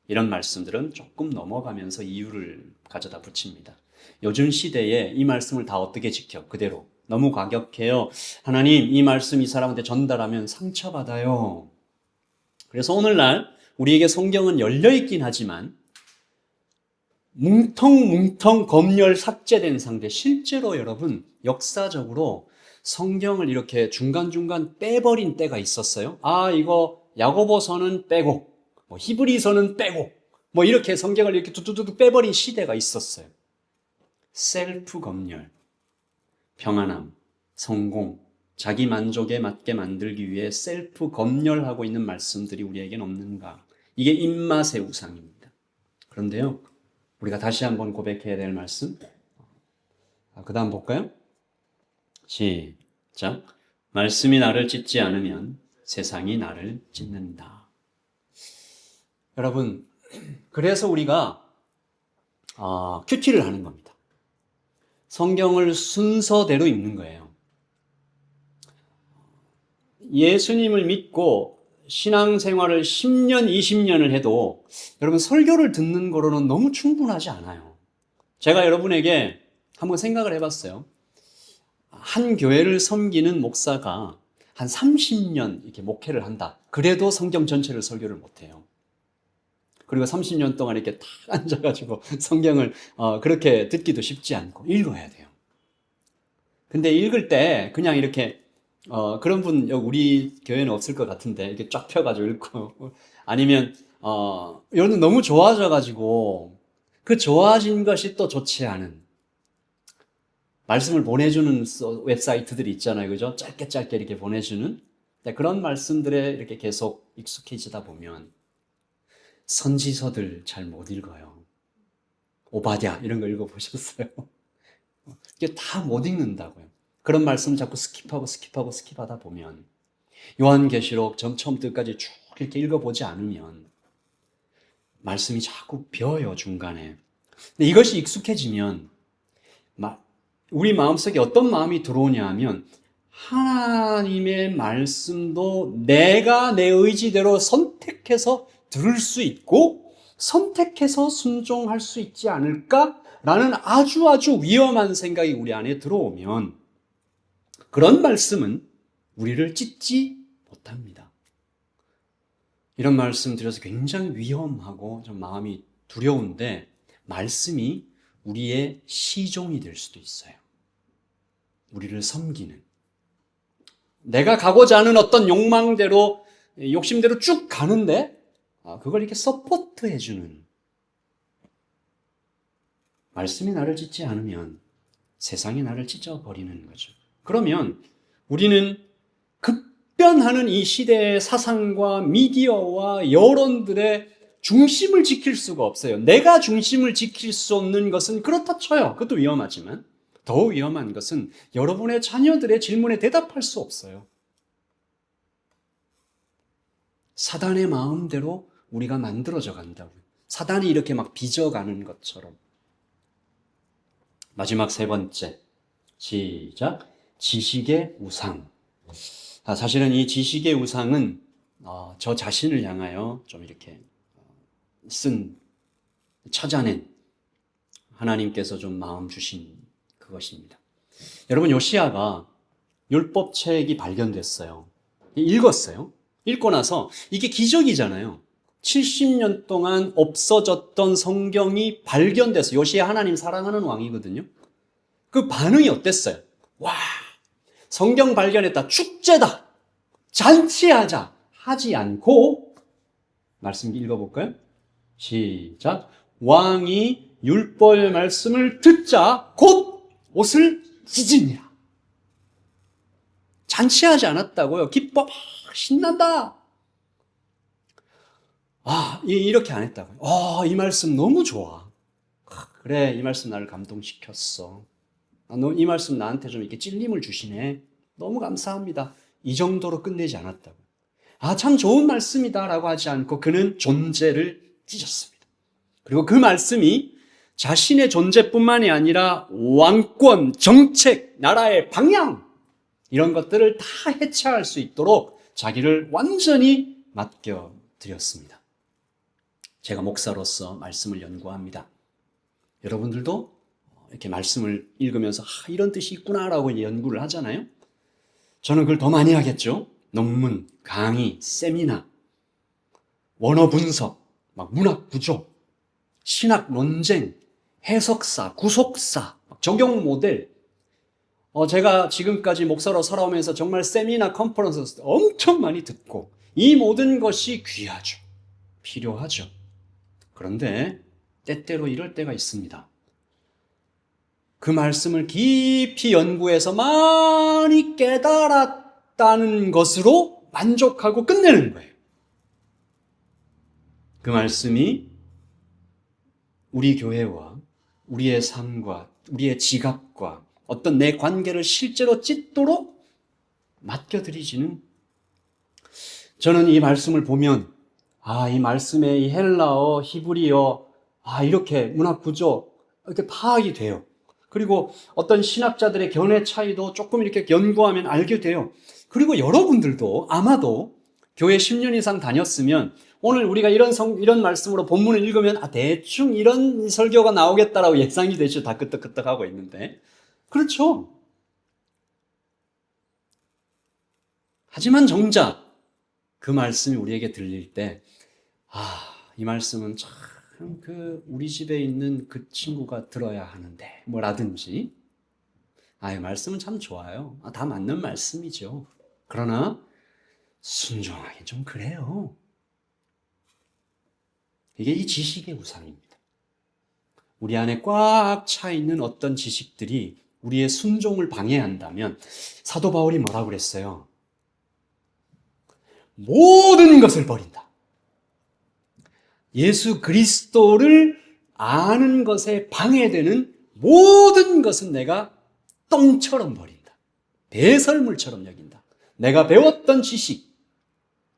이런 말씀들은 조금 넘어가면서 이유를 가져다 붙입니다. 요즘 시대에 이 말씀을 다 어떻게 지켜? 그대로. 너무 과격해요. 하나님, 이 말씀 이 사람한테 전달하면 상처받아요. 그래서 오늘날 우리에게 성경은 열려있긴 하지만 뭉텅뭉텅 검열 삭제된 상태. 실제로 여러분, 역사적으로 성경을 이렇게 중간중간 빼버린 때가 있었어요. 아, 이거 야고보서는 빼고, 뭐 히브리서는 빼고, 뭐 이렇게 성경을 이렇게 뚜뚜뚜 빼버린 시대가 있었어요. 셀프 검열, 평안함, 성공, 자기 만족에 맞게 만들기 위해 셀프 검열하고 있는 말씀들이 우리에겐 없는가? 이게 입맛의 우상입니다. 그런데요, 우리가 다시 한번 고백해야 될 말씀. 그 다음 볼까요? 시작. 말씀이 나를 찢지 않으면 세상이 나를 찢는다. 여러분, 그래서 우리가 큐티를 하는 겁니다. 성경을 순서대로 읽는 거예요. 예수님을 믿고 신앙생활을 10년, 20년을 해도 여러분 설교를 듣는 거로는 너무 충분하지 않아요. 제가 여러분에게 한번 생각을 해봤어요. 한 교회를 섬기는 목사가 한 30년 이렇게 목회를 한다. 그래도 성경 전체를 설교를 못해요. 그리고 30년 동안 이렇게 탁 앉아가지고 성경을 그렇게 듣기도 쉽지 않고 읽어야 돼요. 근데 읽을 때 그냥 이렇게 그런 분 우리 교회는 없을 것 같은데 이렇게 쫙 펴가지고 읽고 아니면 여러분 너무 좋아져가지고 그 좋아진 것이 또 좋지 않은 말씀을 보내주는 웹사이트들이 있잖아요. 그죠? 짧게 이렇게 보내주는 그런 말씀들에 이렇게 계속 익숙해지다 보면 선지서들 잘 못 읽어요. 오바댜 이런 거 읽어보셨어요? 이게 다 못 읽는다고요. 그런 말씀을 자꾸 스킵하다 보면 요한계시록 처음부터 끝까지 쭉 이렇게 읽어보지 않으면 말씀이 자꾸 비어요, 중간에. 근데 이것이 익숙해지면 우리 마음속에 어떤 마음이 들어오냐 하면 하나님의 말씀도 내가 내 의지대로 선택해서 들을 수 있고 선택해서 순종할 수 있지 않을까라는 아주 위험한 생각이 우리 안에 들어오면 그런 말씀은 우리를 찢지 못합니다. 이런 말씀 드려서 굉장히 위험하고 좀 마음이 두려운데 말씀이 우리의 시종이 될 수도 있어요. 우리를 섬기는. 내가 가고자 하는 어떤 욕망대로, 욕심대로 쭉 가는데 그걸 이렇게 서포트해주는. 말씀이 나를 찢지 않으면 세상이 나를 찢어버리는 거죠. 그러면 우리는 급변하는 이 시대의 사상과 미디어와 여론들의 중심을 지킬 수가 없어요. 내가 중심을 지킬 수 없는 것은 그렇다 쳐요. 그것도 위험하지만 더 위험한 것은 여러분의 자녀들의 질문에 대답할 수 없어요. 사단의 마음대로 우리가 만들어져 간다고요. 사단이 이렇게 막 빚어가는 것처럼. 마지막 세 번째. 시작. 지식의 우상. 사실은 이 지식의 우상은 저 자신을 향하여 좀 이렇게 찾아낸 하나님께서 좀 마음 주신 그것입니다. 여러분 요시야가 율법책이 발견됐어요. 읽었어요. 읽고 나서 이게 기적이잖아요. 70년 동안 없어졌던 성경이 발견돼서 요시야 하나님 사랑하는 왕이거든요. 그 반응이 어땠어요? 와, 성경 발견했다. 축제다. 잔치하자. 하지 않고 말씀 읽어볼까요? 시작. 왕이 율법의 말씀을 듣자 곧 옷을 찢으니라. 잔치하지 않았다고요. 기뻐 막 신난다. 이렇게 안 했다고요. 이 말씀 너무 좋아. 그래, 이 말씀 나를 감동시켰어. 이 말씀 나한테 좀 이렇게 찔림을 주시네. 너무 감사합니다. 이 정도로 끝내지 않았다고요. 참 좋은 말씀이다 라고 하지 않고 그는 존재를 찢었습니다. 그리고 그 말씀이 자신의 존재뿐만이 아니라 왕권, 정책, 나라의 방향 이런 것들을 다 해체할 수 있도록 자기를 완전히 맡겨드렸습니다. 제가 목사로서 말씀을 연구합니다. 여러분들도 이렇게 말씀을 읽으면서 이런 뜻이 있구나라고 연구를 하잖아요. 저는 그걸 더 많이 하겠죠. 논문, 강의, 세미나, 원어 분석, 문학 구조, 신학 논쟁, 해석사, 구속사, 적용 모델. 제가 지금까지 목사로 살아오면서 정말 세미나, 컨퍼런스 엄청 많이 듣고 이 모든 것이 귀하죠. 필요하죠. 그런데 때때로 이럴 때가 있습니다. 그 말씀을 깊이 연구해서 많이 깨달았다는 것으로 만족하고 끝내는 거예요. 그 말씀이 우리 교회와 우리의 삶과 우리의 지갑과 어떤 내 관계를 실제로 찢도록 맡겨드리지는, 저는 이 말씀을 보면 이 말씀의 이 헬라어, 히브리어, 이렇게 문학 구조 이렇게 파악이 돼요. 그리고 어떤 신학자들의 견해 차이도 조금 이렇게 연구하면 알게 돼요. 그리고 여러분들도 아마도 교회 10년 이상 다녔으면 오늘 우리가 이런 말씀으로 본문을 읽으면 대충 이런 설교가 나오겠다라고 예상이 되죠. 다 끄떡끄떡하고 있는데. 그렇죠. 하지만 정작 그 말씀이 우리에게 들릴 때, 이 말씀은 참 우리 집에 있는 그 친구가 들어야 하는데, 뭐라든지. 이 말씀은 참 좋아요. 다 맞는 말씀이죠. 그러나 순종하기 좀 그래요. 이게 이 지식의 우상입니다. 우리 안에 꽉 차 있는 어떤 지식들이 우리의 순종을 방해한다면, 사도 바울이 뭐라고 그랬어요? 모든 것을 버린다. 예수 그리스도를 아는 것에 방해되는 모든 것은 내가 똥처럼 버린다. 배설물처럼 여긴다. 내가 배웠던 지식,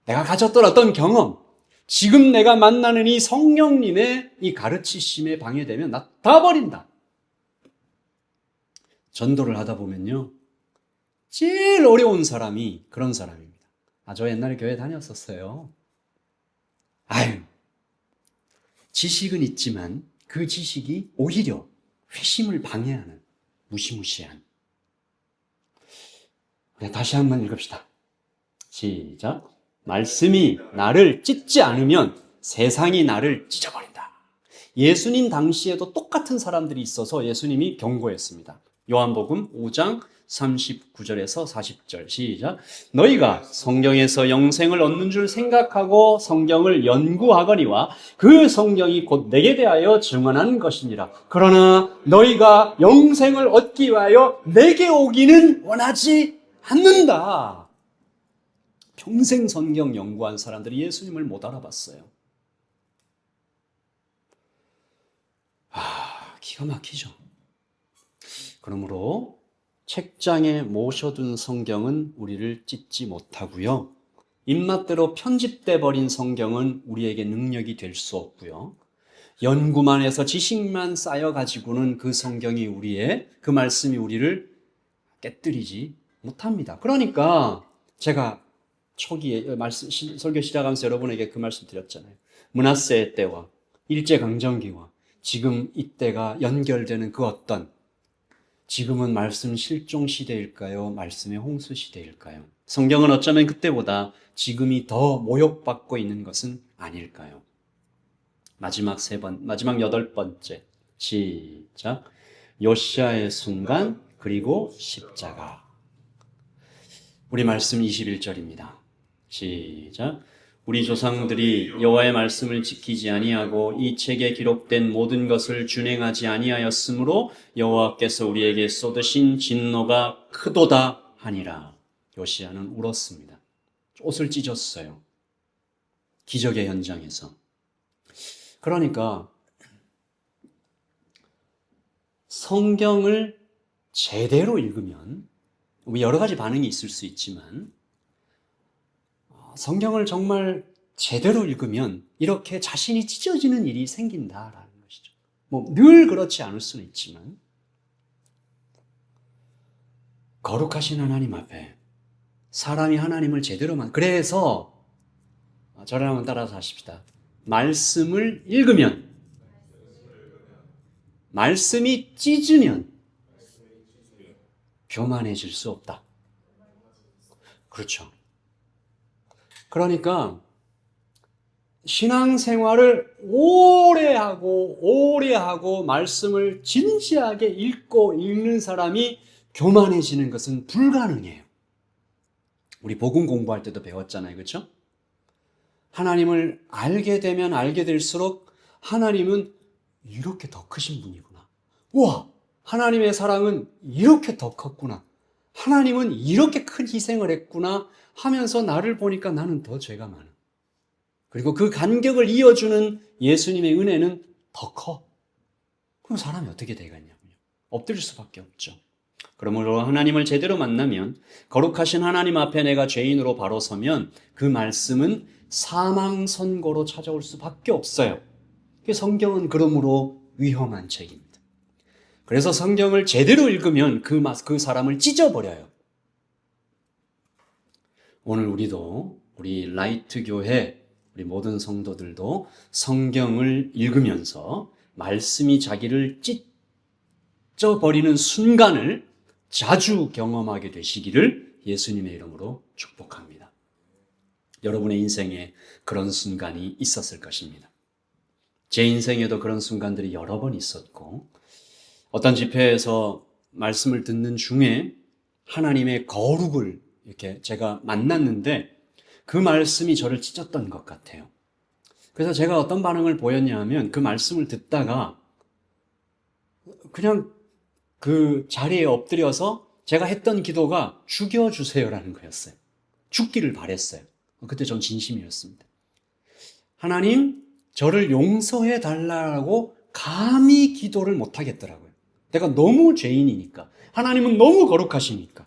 내가 가졌던 어떤 경험, 지금 내가 만나는 이 성령님의 이 가르치심에 방해되면 나 다 버린다. 전도를 하다 보면요, 제일 어려운 사람이 그런 사람입니다. 저 옛날에 교회 다녔었어요. 지식은 있지만 그 지식이 오히려 회심을 방해하는 무시무시한. 다시 한번 읽읍시다. 시작. 말씀이 나를 찢지 않으면 세상이 나를 찢어버린다. 예수님 당시에도 똑같은 사람들이 있어서 예수님이 경고했습니다. 요한복음 5장 39절에서 40절 시작. 너희가 성경에서 영생을 얻는 줄 생각하고 성경을 연구하거니와 그 성경이 곧 내게 대하여 증언한 것이니라. 그러나 너희가 영생을 얻기 위하여 내게 오기는 원하지 않는다. 평생 성경 연구한 사람들이 예수님을 못 알아봤어요. 기가 막히죠. 그러므로 책장에 모셔둔 성경은 우리를 찢지 못하고요. 입맛대로 편집돼 버린 성경은 우리에게 능력이 될 수 없고요. 연구만 해서 지식만 쌓여가지고는 그 성경이 그 말씀이 우리를 깨뜨리지 못합니다. 그러니까 제가 초기에 설교 시작하면서 여러분에게 그 말씀 드렸잖아요. 므낫세 때와 일제강점기와 지금 이때가 연결되는 그 어떤, 지금은 말씀 실종 시대일까요? 말씀의 홍수 시대일까요? 성경은 어쩌면 그때보다 지금이 더 모욕받고 있는 것은 아닐까요? 마지막 8번째 시작. 요시아의 순간 그리고 십자가. 우리 말씀 21절입니다. 시작. 우리 조상들이 여호와의 말씀을 지키지 아니하고 이 책에 기록된 모든 것을 준행하지 아니하였으므로 여호와께서 우리에게 쏟으신 진노가 크도다 하니라. 요시야는 울었습니다. 옷을 찢었어요. 기적의 현장에서. 그러니까 성경을 제대로 읽으면 여러 가지 반응이 있을 수 있지만, 성경을 정말 제대로 읽으면 이렇게 자신이 찢어지는 일이 생긴다라는 것이죠. 늘 그렇지 않을 수는 있지만, 거룩하신 하나님 앞에 사람이 하나님을 제대로만, 그래서 저를 한번 따라서 하십시다. 말씀을 읽으면, 말씀이 찢으면 교만해질 수 없다. 그렇죠. 그러니까 신앙생활을 오래 하고 말씀을 진지하게 읽는 사람이 교만해지는 것은 불가능해요. 우리 복음 공부할 때도 배웠잖아요. 그렇죠? 하나님을 알게 되면 알게 될수록 하나님은 이렇게 더 크신 분이구나. 우와! 하나님의 사랑은 이렇게 더 컸구나. 하나님은 이렇게 큰 희생을 했구나 하면서 나를 보니까 나는 더 죄가 많아. 그리고 그 간격을 이어주는 예수님의 은혜는 더 커. 그럼 사람이 어떻게 되겠냐고요. 엎드릴 수밖에 없죠. 그러므로 하나님을 제대로 만나면, 거룩하신 하나님 앞에 내가 죄인으로 바로 서면 그 말씀은 사망 선고로 찾아올 수밖에 없어요. 성경은 그러므로 위험한 책입니다. 그래서 성경을 제대로 읽으면 그 사람을 찢어버려요. 오늘 우리 라이트 교회, 우리 모든 성도들도 성경을 읽으면서 말씀이 자기를 찢어버리는 순간을 자주 경험하게 되시기를 예수님의 이름으로 축복합니다. 여러분의 인생에 그런 순간이 있었을 것입니다. 제 인생에도 그런 순간들이 여러 번 있었고, 어떤 집회에서 말씀을 듣는 중에 하나님의 거룩을 이렇게 제가 만났는데 그 말씀이 저를 찢었던 것 같아요. 그래서 제가 어떤 반응을 보였냐 하면, 그 말씀을 듣다가 그냥 그 자리에 엎드려서 제가 했던 기도가 죽여주세요라는 거였어요. 죽기를 바랬어요. 그때 전 진심이었습니다. 하나님, 저를 용서해 달라고 감히 기도를 못 하겠더라고요. 내가 너무 죄인이니까, 하나님은 너무 거룩하시니까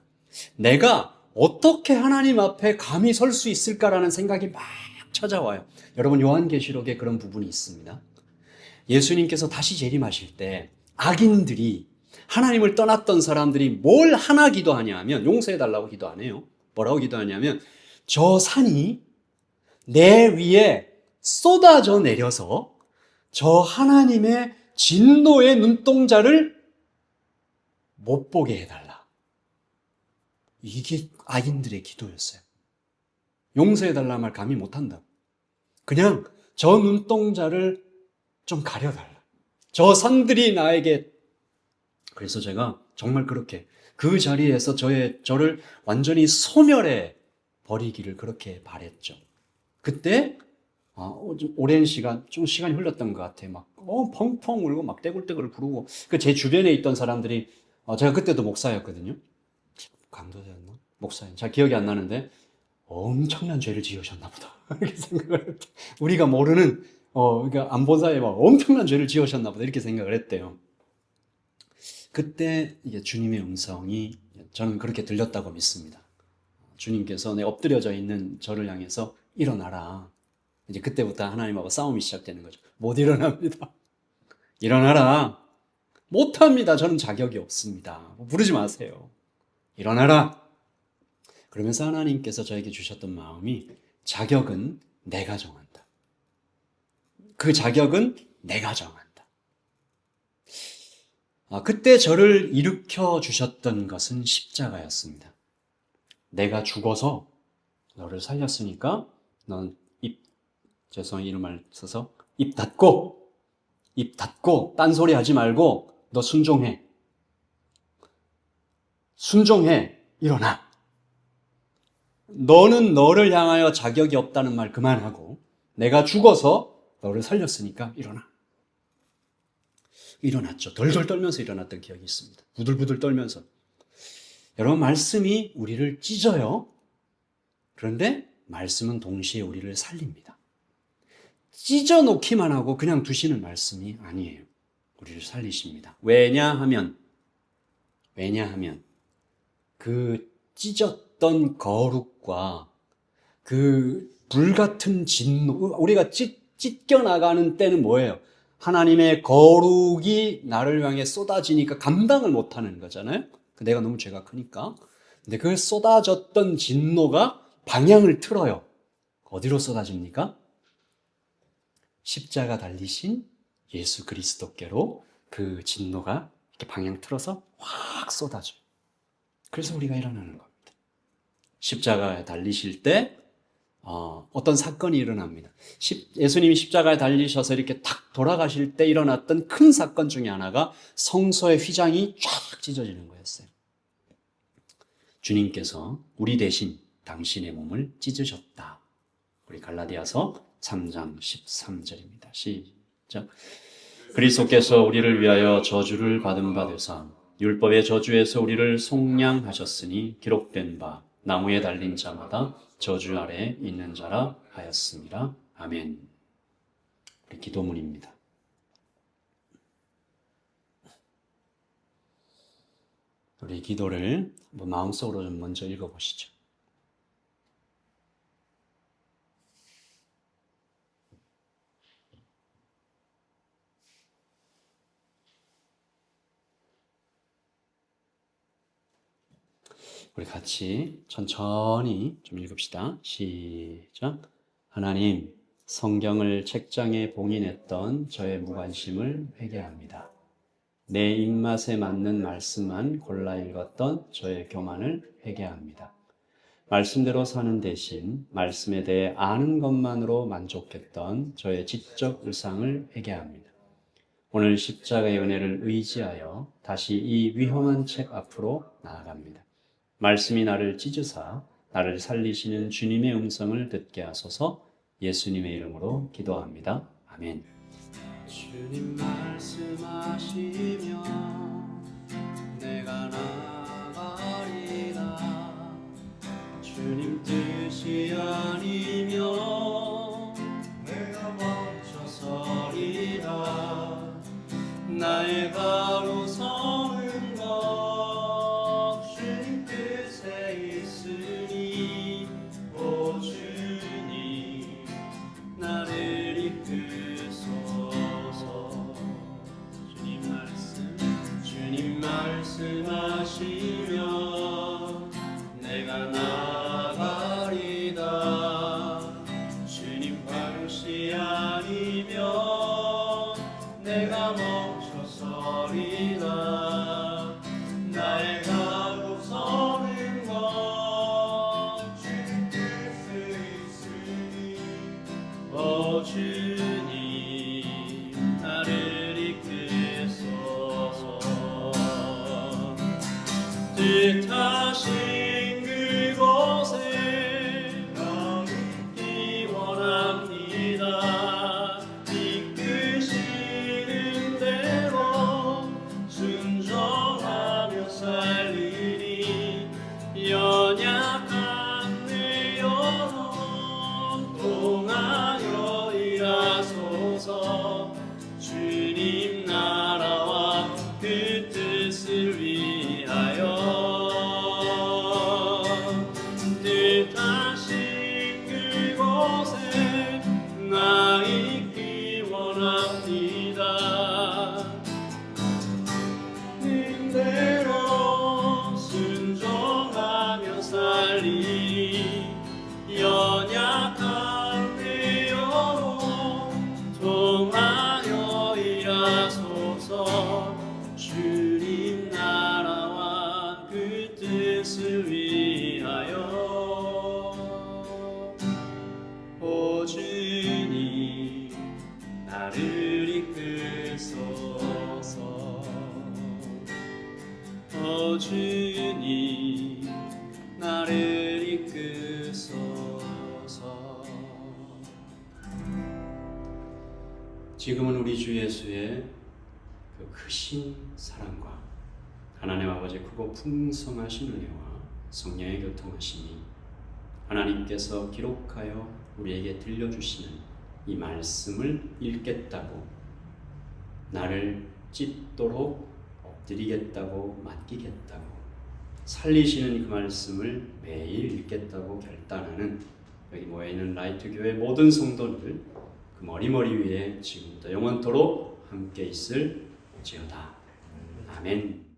내가 어떻게 하나님 앞에 감히 설 수 있을까라는 생각이 막 찾아와요. 여러분, 요한계시록에 그런 부분이 있습니다. 예수님께서 다시 재림하실 때 악인들이, 하나님을 떠났던 사람들이 뭘 하나 기도하냐 하면, 용서해 달라고 기도 안 해요. 뭐라고 기도하냐면, 저 산이 내 위에 쏟아져 내려서 저 하나님의 진노의 눈동자를 못 보게 해달라. 이게 악인들의 기도였어요. 용서해달라 말 감히 못한다. 그냥 저 눈동자를 좀 가려달라. 저 산들이 나에게. 그래서 제가 정말 그렇게 그 자리에서 저를 완전히 소멸해 버리기를 그렇게 바랬죠. 그때 좀 오랜 시간, 좀 시간이 흘렀던 것 같아요. 막 펑펑 울고 막 떼굴떼굴 부르고, 제 주변에 있던 사람들이, 제가 그때도 목사였거든요. 강도자였나? 목사였나? 잘 기억이 안 나는데 엄청난 죄를 지으셨나 보다 이렇게 생각을 했대. 우리가 모르는 그러니까 안 본 사이에 막 엄청난 죄를 지으셨나 보다 이렇게 생각을 했대요. 그때 이게 주님의 음성이 저는 그렇게 들렸다고 믿습니다. 주님께서 내 엎드려져 있는 저를 향해서 일어나라. 이제 그때부터 하나님하고 싸움이 시작되는 거죠. 못 일어납니다. 일어나라. 못합니다. 저는 자격이 없습니다. 부르지 마세요. 일어나라. 그러면서 하나님께서 저에게 주셨던 마음이, 자격은 내가 정한다. 그 자격은 내가 정한다. 그때 저를 일으켜 주셨던 것은 십자가였습니다. 내가 죽어서 너를 살렸으니까 넌 죄송해요, 이런 말 써서 입 닫고 딴소리 하지 말고 너 순종해. 일어나. 너는 너를 향하여 자격이 없다는 말 그만하고 내가 죽어서 너를 살렸으니까 일어나. 일어났죠. 덜덜 떨면서 일어났던 기억이 있습니다. 부들부들 떨면서. 여러분, 말씀이 우리를 찢어요. 그런데 말씀은 동시에 우리를 살립니다. 찢어놓기만 하고 그냥 두시는 말씀이 아니에요. 우리를 살리십니다. 왜냐하면 그 찢었던 거룩과 그 불같은 진노, 우리가 찢겨나가는 때는 뭐예요? 하나님의 거룩이 나를 향해 쏟아지니까 감당을 못하는 거잖아요. 내가 너무 죄가 크니까. 근데 그 쏟아졌던 진노가 방향을 틀어요. 어디로 쏟아집니까? 십자가 달리신 예수 그리스도께로 그 진노가 이렇게 방향 틀어서 확 쏟아져요. 그래서 우리가 일어나는 겁니다. 십자가에 달리실 때 어떤 사건이 일어납니다. 예수님이 십자가에 달리셔서 이렇게 탁 돌아가실 때 일어났던 큰 사건 중에 하나가 성소의 휘장이 쫙 찢어지는 거였어요. 주님께서 우리 대신 당신의 몸을 찢으셨다. 우리 갈라디아서 3장 13절입니다. 시작. 그리스도께서 우리를 위하여 저주를 받은 바 되사 율법의 저주에서 우리를 속량하셨으니 기록된 바 나무에 달린 자마다 저주 아래에 있는 자라 하였습니다. 아멘. 우리 기도문입니다. 우리 기도를 한번 마음속으로 좀 먼저 읽어보시죠. 우리 같이 천천히 좀 읽읍시다. 시작. 하나님, 성경을 책장에 봉인했던 저의 무관심을 회개합니다. 내 입맛에 맞는 말씀만 골라 읽었던 저의 교만을 회개합니다. 말씀대로 사는 대신 말씀에 대해 아는 것만으로 만족했던 저의 지적 의상을 회개합니다. 오늘 십자가의 은혜를 의지하여 다시 이 위험한 책 앞으로 나아갑니다. 말씀이 나를 찢으사 나를 살리시는 주님의 음성을 듣게 하소서. 예수님의 이름으로 기도합니다. 아멘. 주님 말씀하시며 내가 나가리라. 주님 뜻이 아니면 내가 멈춰서리라. 나의 가로 서는 것 주님 뜻에 있으니 오 주님 나를 이끄소서. 주님 말씀하시며 내가 나가리다. 주님 방시 아니면 내가 멈춰서리다. 나의 가로 서는 것 주님 뜻에 있으니 오 주님 나를 이끄소서. 뜻하신 그곳에 나 있기 원합니다. 이끄시는 대로 순종하며 살리니 연약한 내 영혼 통하여 일하소서. 주님 나라와 그 뜻을 위하여 뜻하신 그곳에 나 있기 원합니다. 님대로 순종하며 살리 연약한 내 영혼 통하여 일하소서. 주님 나라와 그 뜻을 위하여 오 주님 나를 이끄소서. 오 주님 나를 이끄소서. 지금은 우리 주 예수의 그 크신 사랑과 하나님 아버지의 크고 풍성하신 은혜와 성령의 교통하심이 하나님께서 기록하여 우리에게 들려주시는 이 말씀을 읽겠다고 나를 찢도록 엎드리겠다고 맡기겠다고 살리시는 그 말씀을 매일 읽겠다고 결단하는 여기 모여있는 라이트 교회 모든 성도들 그 머리머리 위에 지금부터 영원토록 함께 있을 지어다. 아멘.